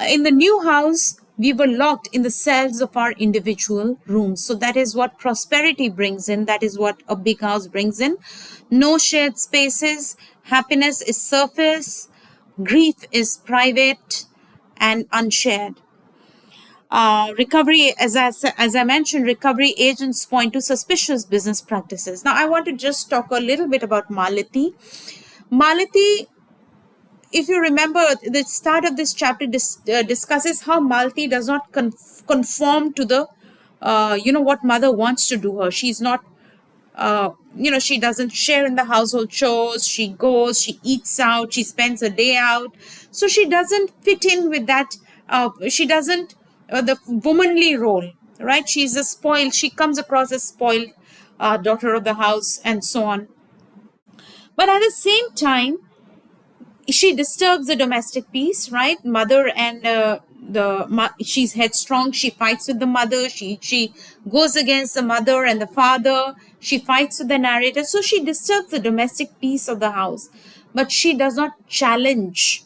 In the new house, we were locked in the cells of our individual rooms. So that is what prosperity brings in. That is what a big house brings in. No shared spaces. Happiness is surface. Grief is private and unshared. Recovery, as I mentioned, recovery agents point to suspicious business practices. Now, I want to just talk a little bit about Malati. Malati, if you remember, the start of this chapter discusses how Malati does not conform to the, what mother wants to do her. She's not she doesn't share in the household chores. She goes, she eats out, she spends a day out. So she doesn't fit in with that. She doesn't, the womanly role, right? She's a spoiled, she comes across as spoiled daughter of the house and so on. But at the same time, she disturbs the domestic peace, right? Mother and she's headstrong. She fights with the mother. She goes against the mother and the father. She fights with the narrator. So she disturbs the domestic peace of the house, but she does not challenge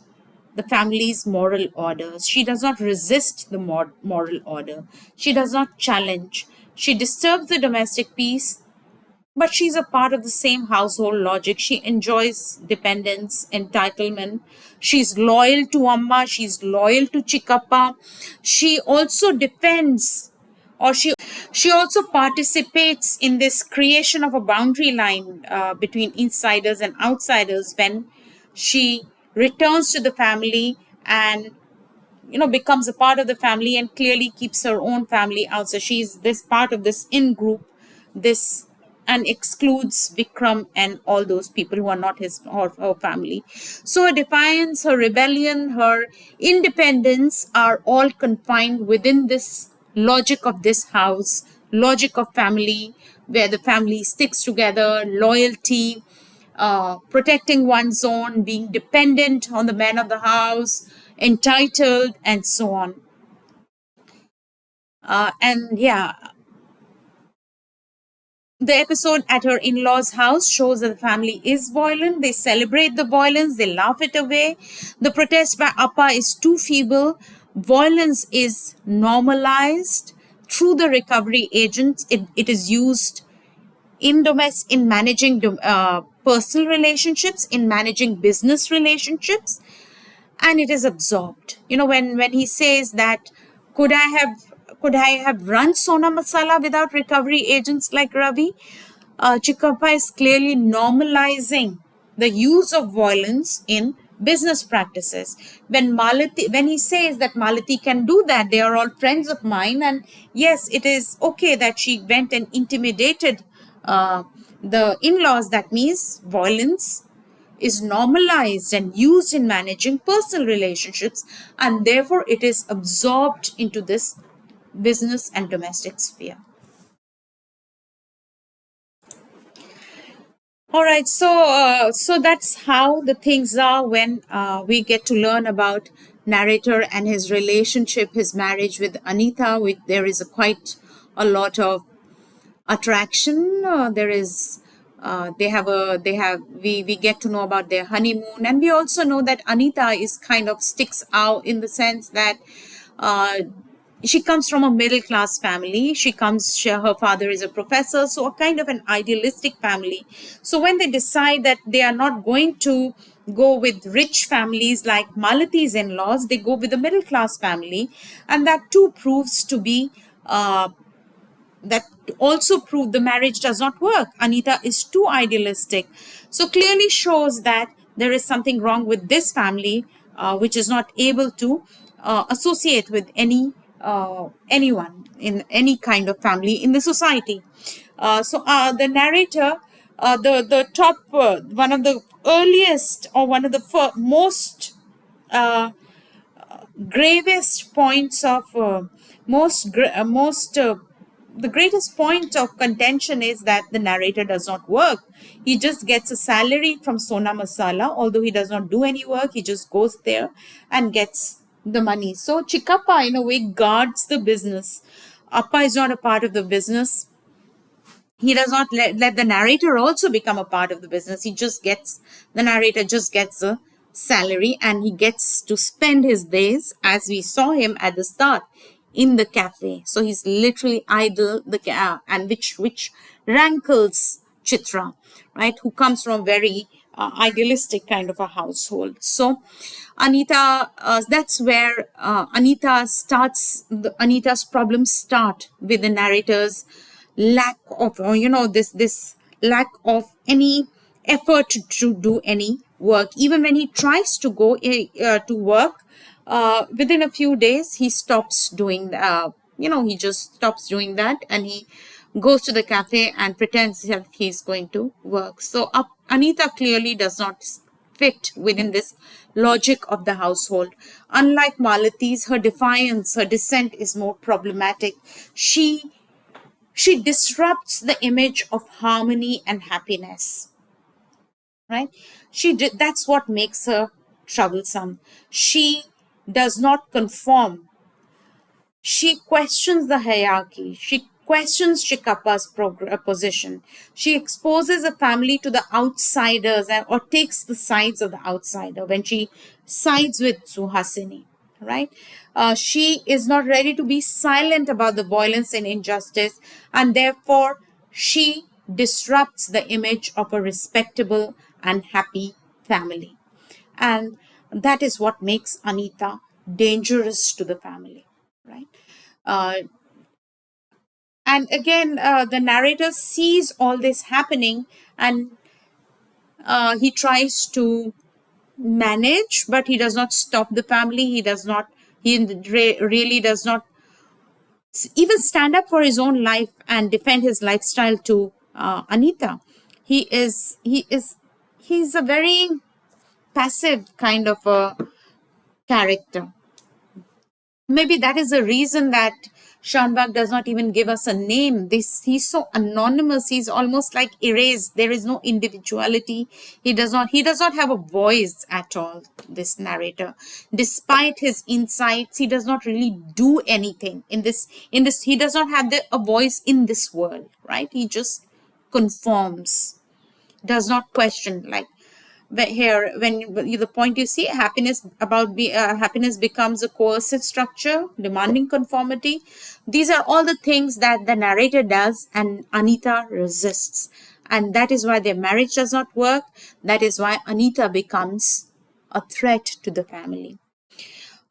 the family's moral orders. She does not resist the moral order. She does not challenge. She disturbs the domestic peace, but she's a part of the same household logic. She enjoys dependence, entitlement. She's loyal to Amma, she's loyal to Chikappa. She also defends, or she also participates in this creation of a boundary line between insiders and outsiders when she returns to the family and becomes a part of the family and clearly keeps her own family out. So she's this part of this in group, this, and excludes Vikram and all those people who are not his or her family. So her defiance, her rebellion, her independence are all confined within this logic of this house, logic of family, where the family sticks together, loyalty, protecting one's own, being dependent on the man of the house, entitled, and so on. And yeah, the episode at her in law's house shows that the family is violent. They celebrate the violence, they laugh it away. The protest by Appa is too feeble. Violence is normalized through the recovery agents. It is used in managing personal relationships, in managing business relationships, and it is absorbed. When he says that, could I have could I have run Sona Masala without recovery agents like Ravi? Chikappa is clearly normalizing the use of violence in business practices. When he says that Malati can do that, they are all friends of mine, and yes, it is okay that she went and intimidated the in-laws. That means violence is normalized and used in managing personal relationships, and therefore it is absorbed into this business and domestic sphere. All right, so that's how the things are when we get to learn about narrator and his relationship, his marriage with Anita. There is quite a lot of attraction. There is we get to know about their honeymoon, and we also know that Anita is kind of sticks out in the sense that uh, she comes from a middle class family. Her father is a professor, so a kind of an idealistic family. So when they decide that they are not going to go with rich families like Malati's in-laws, they go with a middle class family, and that too proves to be that also proved the marriage does not work. Anita is too idealistic. So clearly shows that there is something wrong with this family, which is not able to associate with anyone in any kind of family in the society. So the narrator, the top, one of the earliest or one of the most uh, gravest points of most the greatest point of contention is that the narrator does not work. He just gets a salary from Sona Masala, although he does not do any work. He just goes there and gets the money. So Chikappa in a way guards the business. Appa is not a part of the business. He does not let the narrator also become a part of the business. The narrator just gets a salary, and he gets to spend his days as we saw him at the start in the cafe. So he's literally idle, and which rankles Chitra, right, who comes from a very idealistic kind of a household. So Anita, that's where Anita's problems start with the narrator's lack of, this lack of any effort to do any work. Even when he tries to go to work, within a few days he stops doing, he just stops doing that, and he goes to the cafe and pretends that he's going to work. So Anita clearly does not fit within this logic of the household. Unlike Malati's, her defiance, her dissent is more problematic. She disrupts the image of harmony and happiness, right? That's what makes her troublesome. She does not conform. She questions the hierarchy. She questions Chikappa's position. She exposes a family to the outsiders, or takes the sides of the outsider when she sides with Suhasini, right? She is not ready to be silent about the violence and injustice, and therefore she disrupts the image of a respectable and happy family. And that is what makes Anita dangerous to the family, right? Uh, and again, the narrator sees all this happening, and he tries to manage, but he does not stop the family. He does not, really does not even stand up for his own life and defend his lifestyle to Anita. He's a very passive kind of a character. Maybe that is the reason that Shanbhag does not even give us a name. He's so anonymous. He's almost like erased. There is no individuality. He does not have a voice at all, this narrator. Despite his insights, he does not really do anything in this he does not have a voice in this world, right? He just conforms, does not question. Like, but here, the point you see, happiness becomes a coercive structure demanding conformity. These are all the things that the narrator does, and Anita resists, and that is why their marriage does not work. That is why Anita becomes a threat to the family.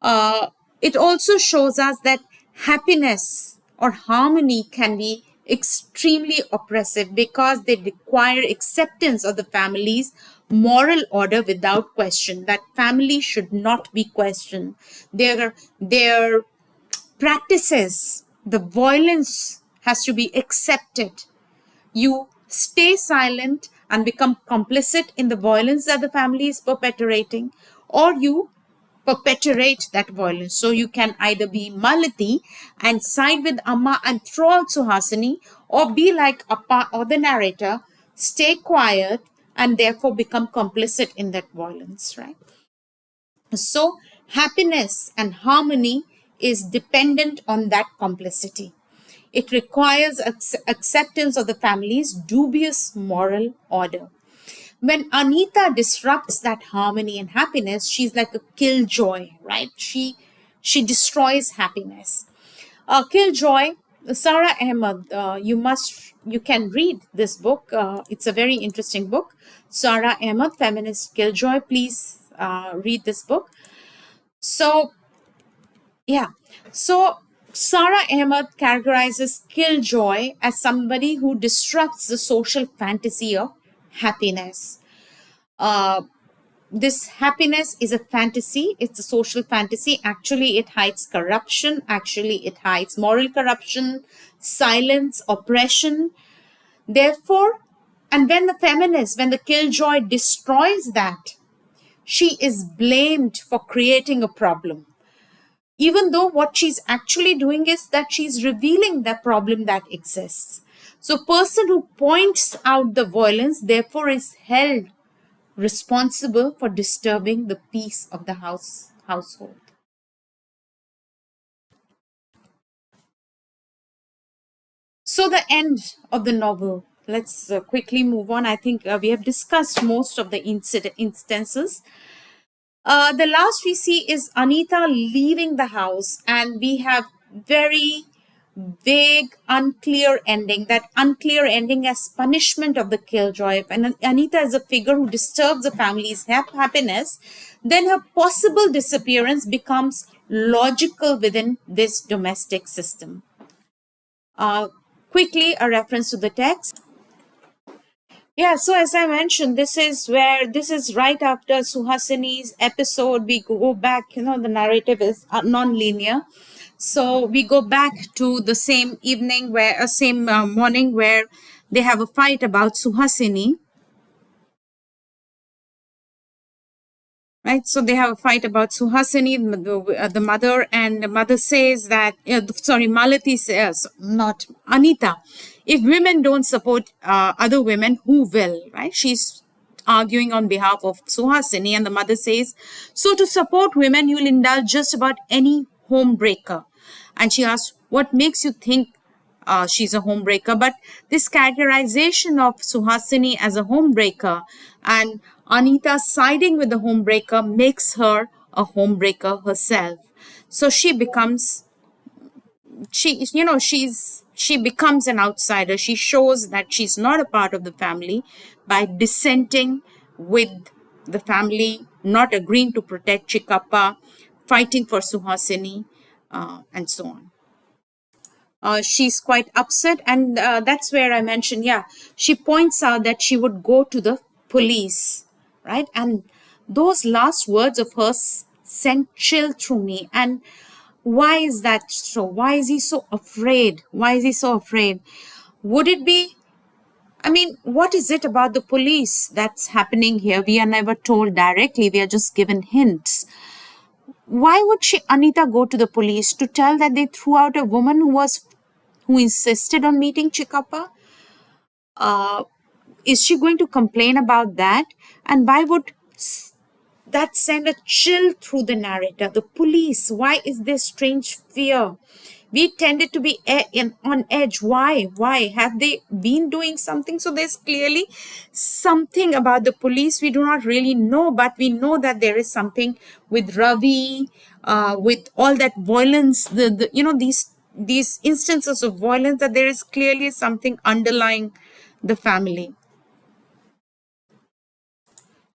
uh, it also shows us that happiness or harmony can be extremely oppressive because they require acceptance of the family's moral order without question. That family should not be questioned. Their practices, the violence has to be accepted. You stay silent and become complicit in the violence that the family is perpetrating, or you perpetuate that violence. So you can either be Malati and side with Amma and throw out Suhasini, or be like Appa or the narrator, stay quiet and therefore become complicit in that violence, right? So happiness and harmony is dependent on that complicity. It requires acceptance of the family's dubious moral order. When Anita disrupts that harmony and happiness, she's like a killjoy, right? She destroys happiness. Killjoy, Sarah Ahmed. You can read this book. It's a very interesting book. Sarah Ahmed, Feminist Killjoy. Please read this book. So yeah. So Sarah Ahmed characterizes Killjoy as somebody who disrupts the social fantasy of happiness. Uh, this happiness is a fantasy. It's a social fantasy. Actually, it hides corruption. Actually, it hides moral corruption, silence, oppression. Therefore, and when the killjoy destroys that, she is blamed for creating a problem, even though what she's actually doing is that she's revealing the problem that exists. So person who points out the violence therefore is held responsible for disturbing the peace of the household. So the end of the novel. Let's quickly move on. I think we have discussed most of the instances. The last we see is Anita leaving the house, and we have very vague, unclear ending. That unclear ending as punishment of the killjoy. And Anita is a figure who disturbs the family's happiness, then her possible disappearance becomes logical within this domestic system. Uh, Quickly, a reference to the text. Yeah, so as I mentioned, this is right after Suhasini's episode. We go back, the narrative is non-linear. So we go back to the same evening same morning where they have a fight about Suhasini. Right, so they have a fight about Suhasini, the mother, and the mother says that, Malati says, not Anita, if women don't support other women, who will, right? She's arguing on behalf of Suhasini, and the mother says, so to support women, you'll indulge just about any homebreaker. And she asks, what makes you think she's a homebreaker? But this characterization of Suhasini as a homebreaker and Anita siding with the homebreaker makes her a homebreaker herself. So she becomes, she becomes an outsider. She shows that she's not a part of the family by dissenting with the family, not agreeing to protect Chikappa, fighting for Suhasini, and so on. She's quite upset, and that's where I mentioned, yeah, she points out that she would go to the police, right? And those last words of hers sent chill through me. And why is that so? Why is he so afraid? Why is he so afraid? Would it be, I mean, what is it about the police that's happening here? We are never told directly, we are just given hints. Why would Anita go to the police to tell that they threw out a woman who insisted on meeting Chikappa? Uh, is she going to complain about that? And why would that send a chill through the narrator? The police, why is there strange fear? We tended to be on edge. Why? Why? Have they been doing something? So there's clearly something about the police we do not really know, but we know that there is something with Ravi, with all that violence, these instances of violence, that there is clearly something underlying the family.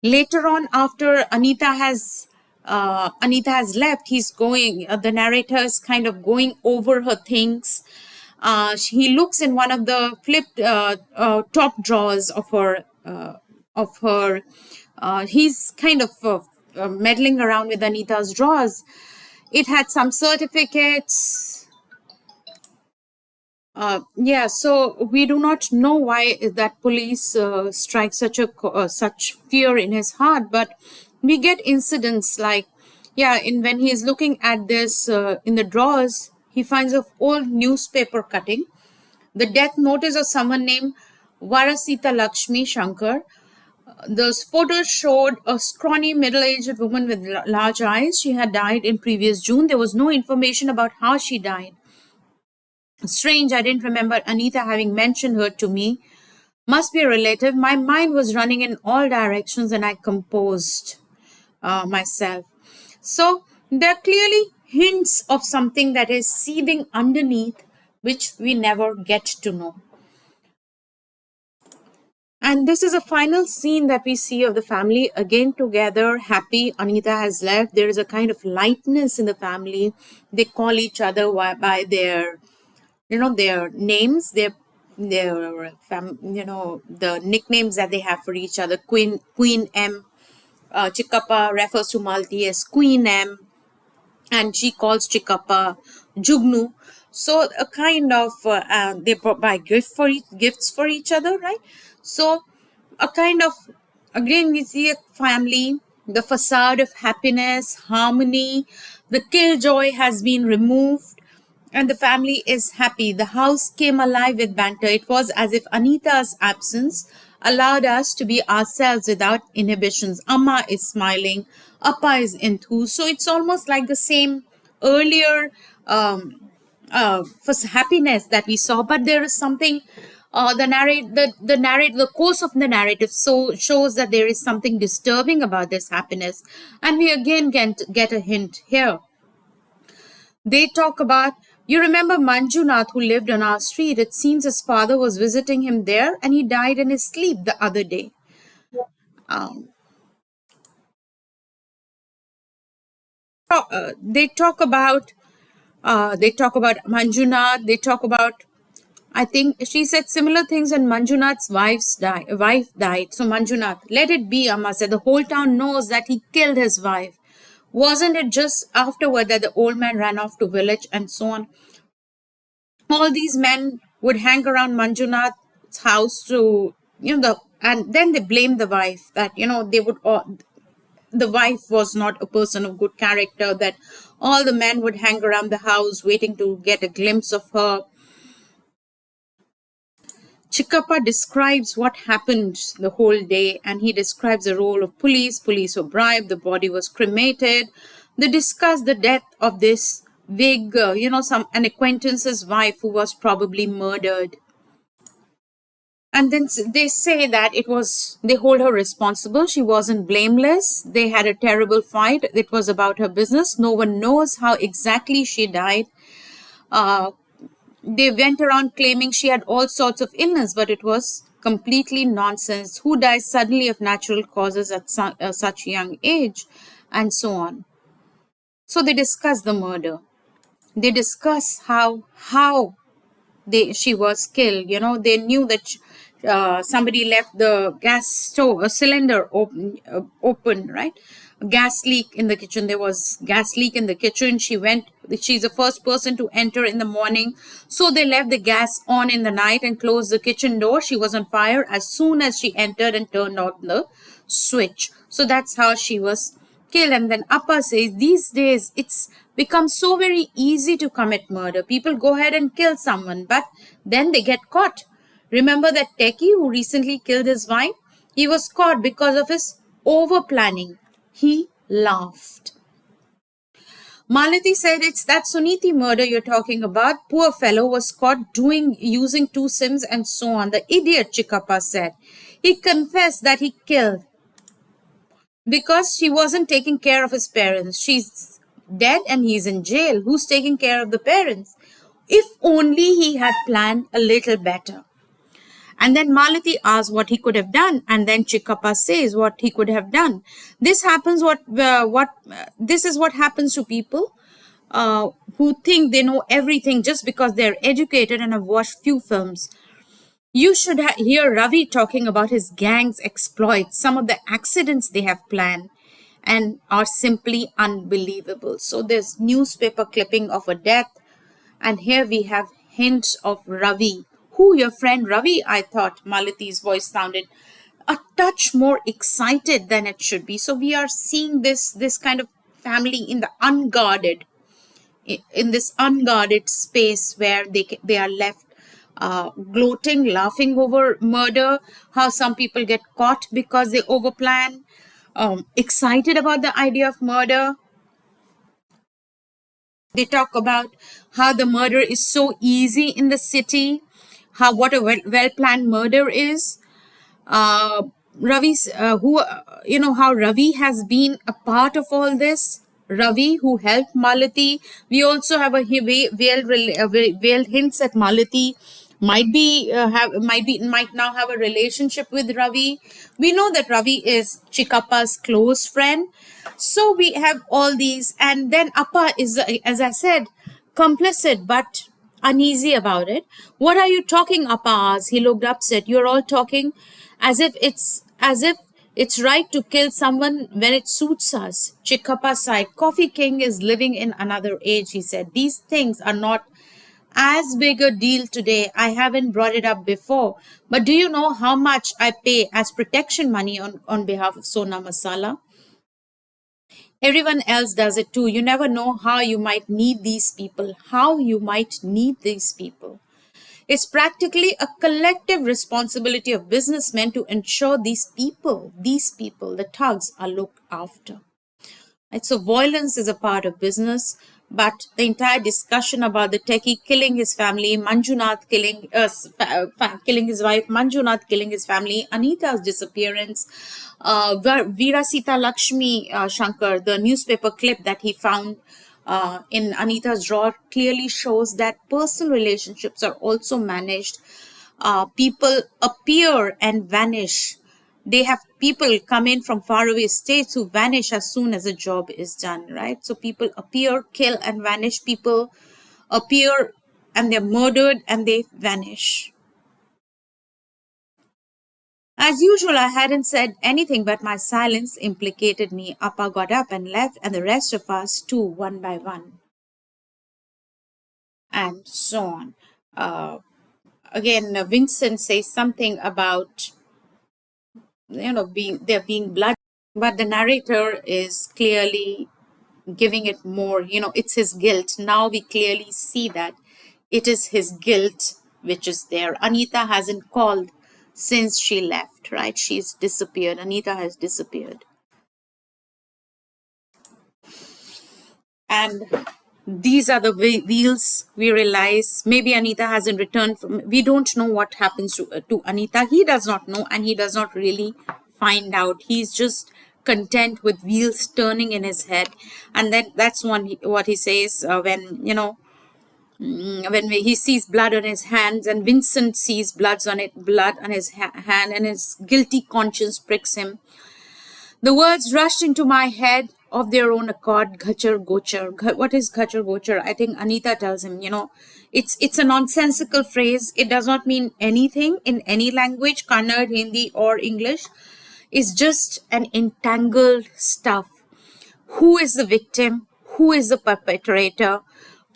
Later on, after Anita has left, he's going, the narrator is kind of going over her things. He looks in one of the flipped top drawers of her. He's kind of meddling around with Anita's drawers. It had some certificates. Yeah, so we do not know why that police strike such fear in his heart, but we get incidents like, yeah, when he is looking at this in the drawers, he finds an old newspaper cutting, the death notice of someone named Varasita Lakshmi Shankar. Those photos showed a scrawny middle-aged woman with large eyes. She had died in previous June. There was no information about how she died. Strange, I didn't remember Anita having mentioned her to me. Must be a relative. My mind was running in all directions and I composed myself. So there are clearly hints of something that is seething underneath, which we never get to know. And this is a final scene that we see of the family again together, happy. Anita has left. There is a kind of lightness in the family. They call each other by their their names, the nicknames that they have for each other. Queen M, Chikappa refers to Malti as Queen M, and she calls Chikappa Jugnu. So a kind of they buy gifts for each other, right? So a kind of, again, we see a family, the facade of happiness, harmony, the killjoy has been removed, and the family is happy. The house came alive with banter. It was as if Anita's absence allowed us to be ourselves without inhibitions. Amma is smiling, Appa is enthused. So it's almost like the same earlier for happiness that we saw, but there is something. The course of the narrative so shows that there is something disturbing about this happiness, and we again get a hint here. They talk about, you remember Manjunath who lived on our street? It seems his father was visiting him there and he died in his sleep the other day. Um, they talk about Manjunath. They talk about, I think she said similar things when Manjunath's wife died. So Manjunath, let it be, Amma said. The whole town knows that he killed his wife. Wasn't it just afterward that the old man ran off to village and so on? All these men would hang around Manjunath's house to, and then they blame the wife that, the wife was not a person of good character, that all the men would hang around the house waiting to get a glimpse of her. Chikappa describes what happened the whole day, and he describes the role of police. Police were bribed, the body was cremated. They discuss the death of this big, an acquaintance's wife who was probably murdered. And then they say that they hold her responsible. She wasn't blameless. They had a terrible fight. It was about her business. No one knows how exactly she died. They went around claiming she had all sorts of illness, but it was completely nonsense. Who dies suddenly of natural causes at such young age, and so on. So they discuss the murder. They discuss how they she was killed. They knew that somebody left the gas stove, a cylinder open, right? A gas leak in the kitchen. There was gas leak in the kitchen. She's the first person to enter in the morning, so they left the gas on in the night and closed the kitchen door. She was on fire as soon as she entered and turned on the switch. So that's how she was killed. And then Appa says these days it's become so very easy to commit murder. People go ahead and kill someone, but then they get caught. Remember that techie who recently killed his wife? He was caught because of his over planning. He laughed. Malati said, "It's that Suniti murder you're talking about. Poor fellow was caught using two sims and so on." The idiot, Chikappa said. He confessed that he killed because she wasn't taking care of his parents. She's dead and he's in jail. Who's taking care of the parents? If only he had planned a little better. And then Malati asks what he could have done, and then Chikappa says what he could have done. This is what happens to people who think they know everything just because they're educated and have watched few films. You should hear Ravi talking about his gang's exploits, some of the accidents they have planned, and are simply unbelievable. So there's newspaper clipping of a death, and here we have hints of Ravi. Who, your friend Ravi? I thought. Malati's voice sounded a touch more excited than it should be. So we are seeing this kind of family in this unguarded space where they are left gloating, laughing over murder, how some people get caught because they overplan, excited about the idea of murder. They talk about how the murder is so easy in the city, how what a well planned murder is. Ravi's who how Ravi has been a part of all this. Ravi who helped Malati. We also have veiled hints at Malati might now have a relationship with Ravi. We know that Ravi is Chikappa's close friend. So we have all these, and then Appa is, as I said, complicit but uneasy about it. "What are you talking, Appa?" asked. He looked upset. "You're all talking as if it's right to kill someone when it suits us." Chikappa sighed. "Coffee King is living in another age," he said. "These things are not as big a deal today. I haven't brought it up before, but do you know how much I pay as protection money on behalf of Sona Masala? Everyone else does it too. You never know how you might need these people. How you might need these people. It's practically a collective responsibility of businessmen to ensure these people, the thugs, are looked after." Right? So violence is a part of business, but the entire discussion about the techie killing his family, Manjunath killing his wife, Manjunath killing his family, Anita's disappearance, Veera Sita Lakshmi Shankar, the newspaper clip that he found in Anita's drawer clearly shows that personal relationships are also managed. People appear and vanish. They have people come in from faraway states who vanish as soon as a job is done, right? So people appear, kill, and vanish. People appear and they're murdered and they vanish. As usual, I hadn't said anything, but my silence implicated me. Appa got up and left, and the rest of us too, one by one, and so on. Again, Vincent says something about being blood, but the narrator is clearly giving it more. It's his guilt. Now we clearly see that it is his guilt which is there. Anita hasn't called since she left, right? She's disappeared. Anita has disappeared. And these are the wheels. We realize maybe Anita hasn't returned from. We don't know what happens to Anita. He does not know, and he does not really find out. He's just content with wheels turning in his head. And then that's what he says when when he sees blood on his hands, and Vincent sees blood on his hand, and his guilty conscience pricks him. The words rushed into my head of their own accord. Ghachar Ghochar. What is Ghachar Ghochar? I think Anita tells him, it's a nonsensical phrase. It does not mean anything in any language, Kannada, Hindi, or English. It's just an entangled stuff. Who is the victim? Who is the perpetrator?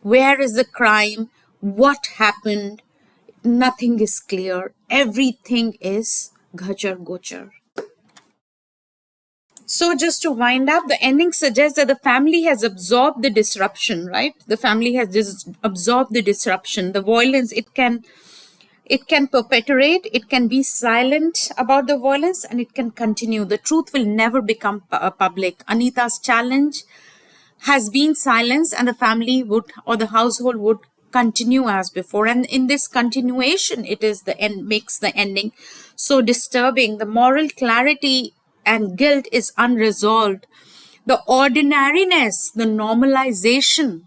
Where is the crime? What happened? Nothing is clear. Everything is Ghachar Ghochar. So just to wind up, the ending suggests that the family has absorbed the disruption, right? The family has just absorbed the disruption, the violence. It can perpetuate, it can be silent about the violence, and it can continue. The truth will never become public. Anita's challenge has been silenced, and the family would, or the household would, continue as before. And in this continuation, it is the end, makes the ending so disturbing. The moral clarity and guilt is unresolved. The ordinariness, the normalization,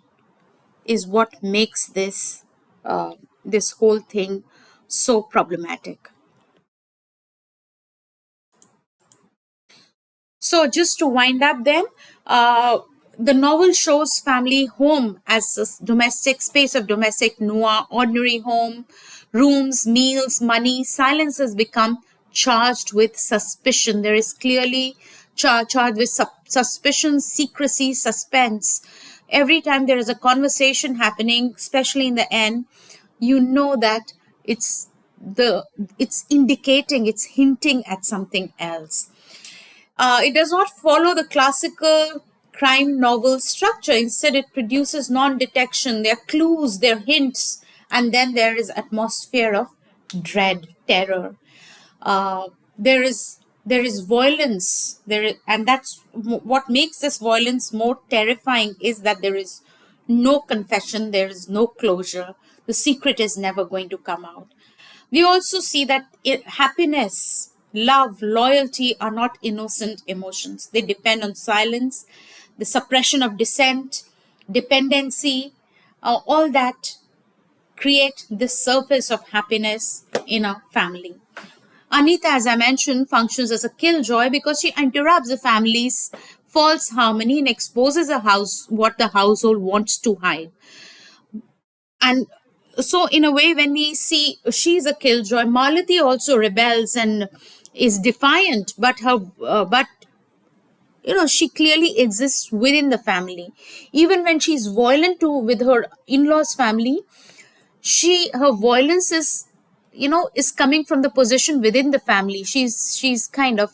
is what makes this whole thing so problematic. So, just to wind up, then, the novel shows family home as a domestic space of domestic noir, ordinary home, rooms, meals, money. Silence has become charged with suspicion. There is clearly charged with suspicion, secrecy, suspense. Every time there is a conversation happening, especially in the end, you know that it's indicating, it's hinting at something else. It does not follow the classical crime novel structure. Instead, it produces non-detection. There are clues, there are hints, and then there is atmosphere of dread, terror. There is violence. And that's what makes this violence more terrifying, is that there is no confession, there is no closure. The secret is never going to come out. We also see that happiness, love, loyalty are not innocent emotions. They depend on silence, the suppression of dissent, dependency, all that create the surface of happiness in a family. Anita, as I mentioned, functions as a killjoy because she interrupts the family's false harmony and exposes what the household wants to hide. And so, in a way, when we see she's a killjoy, Malati also rebels and is defiant, but she clearly exists within the family. Even when she's violent with her in-laws family, her violence is coming from the position within the family. She's kind of,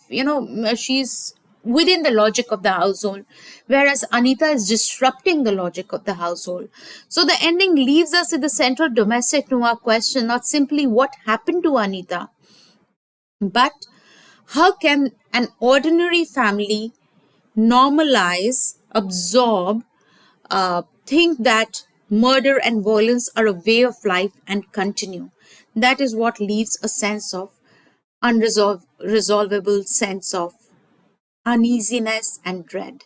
she's within the logic of the household, whereas Anita is disrupting the logic of the household. So the ending leaves us with the central domestic noir question, not simply what happened to Anita, but how can an ordinary family normalize, absorb, think that murder and violence are a way of life and continue. That is what leaves a sense of resolvable sense of uneasiness and dread.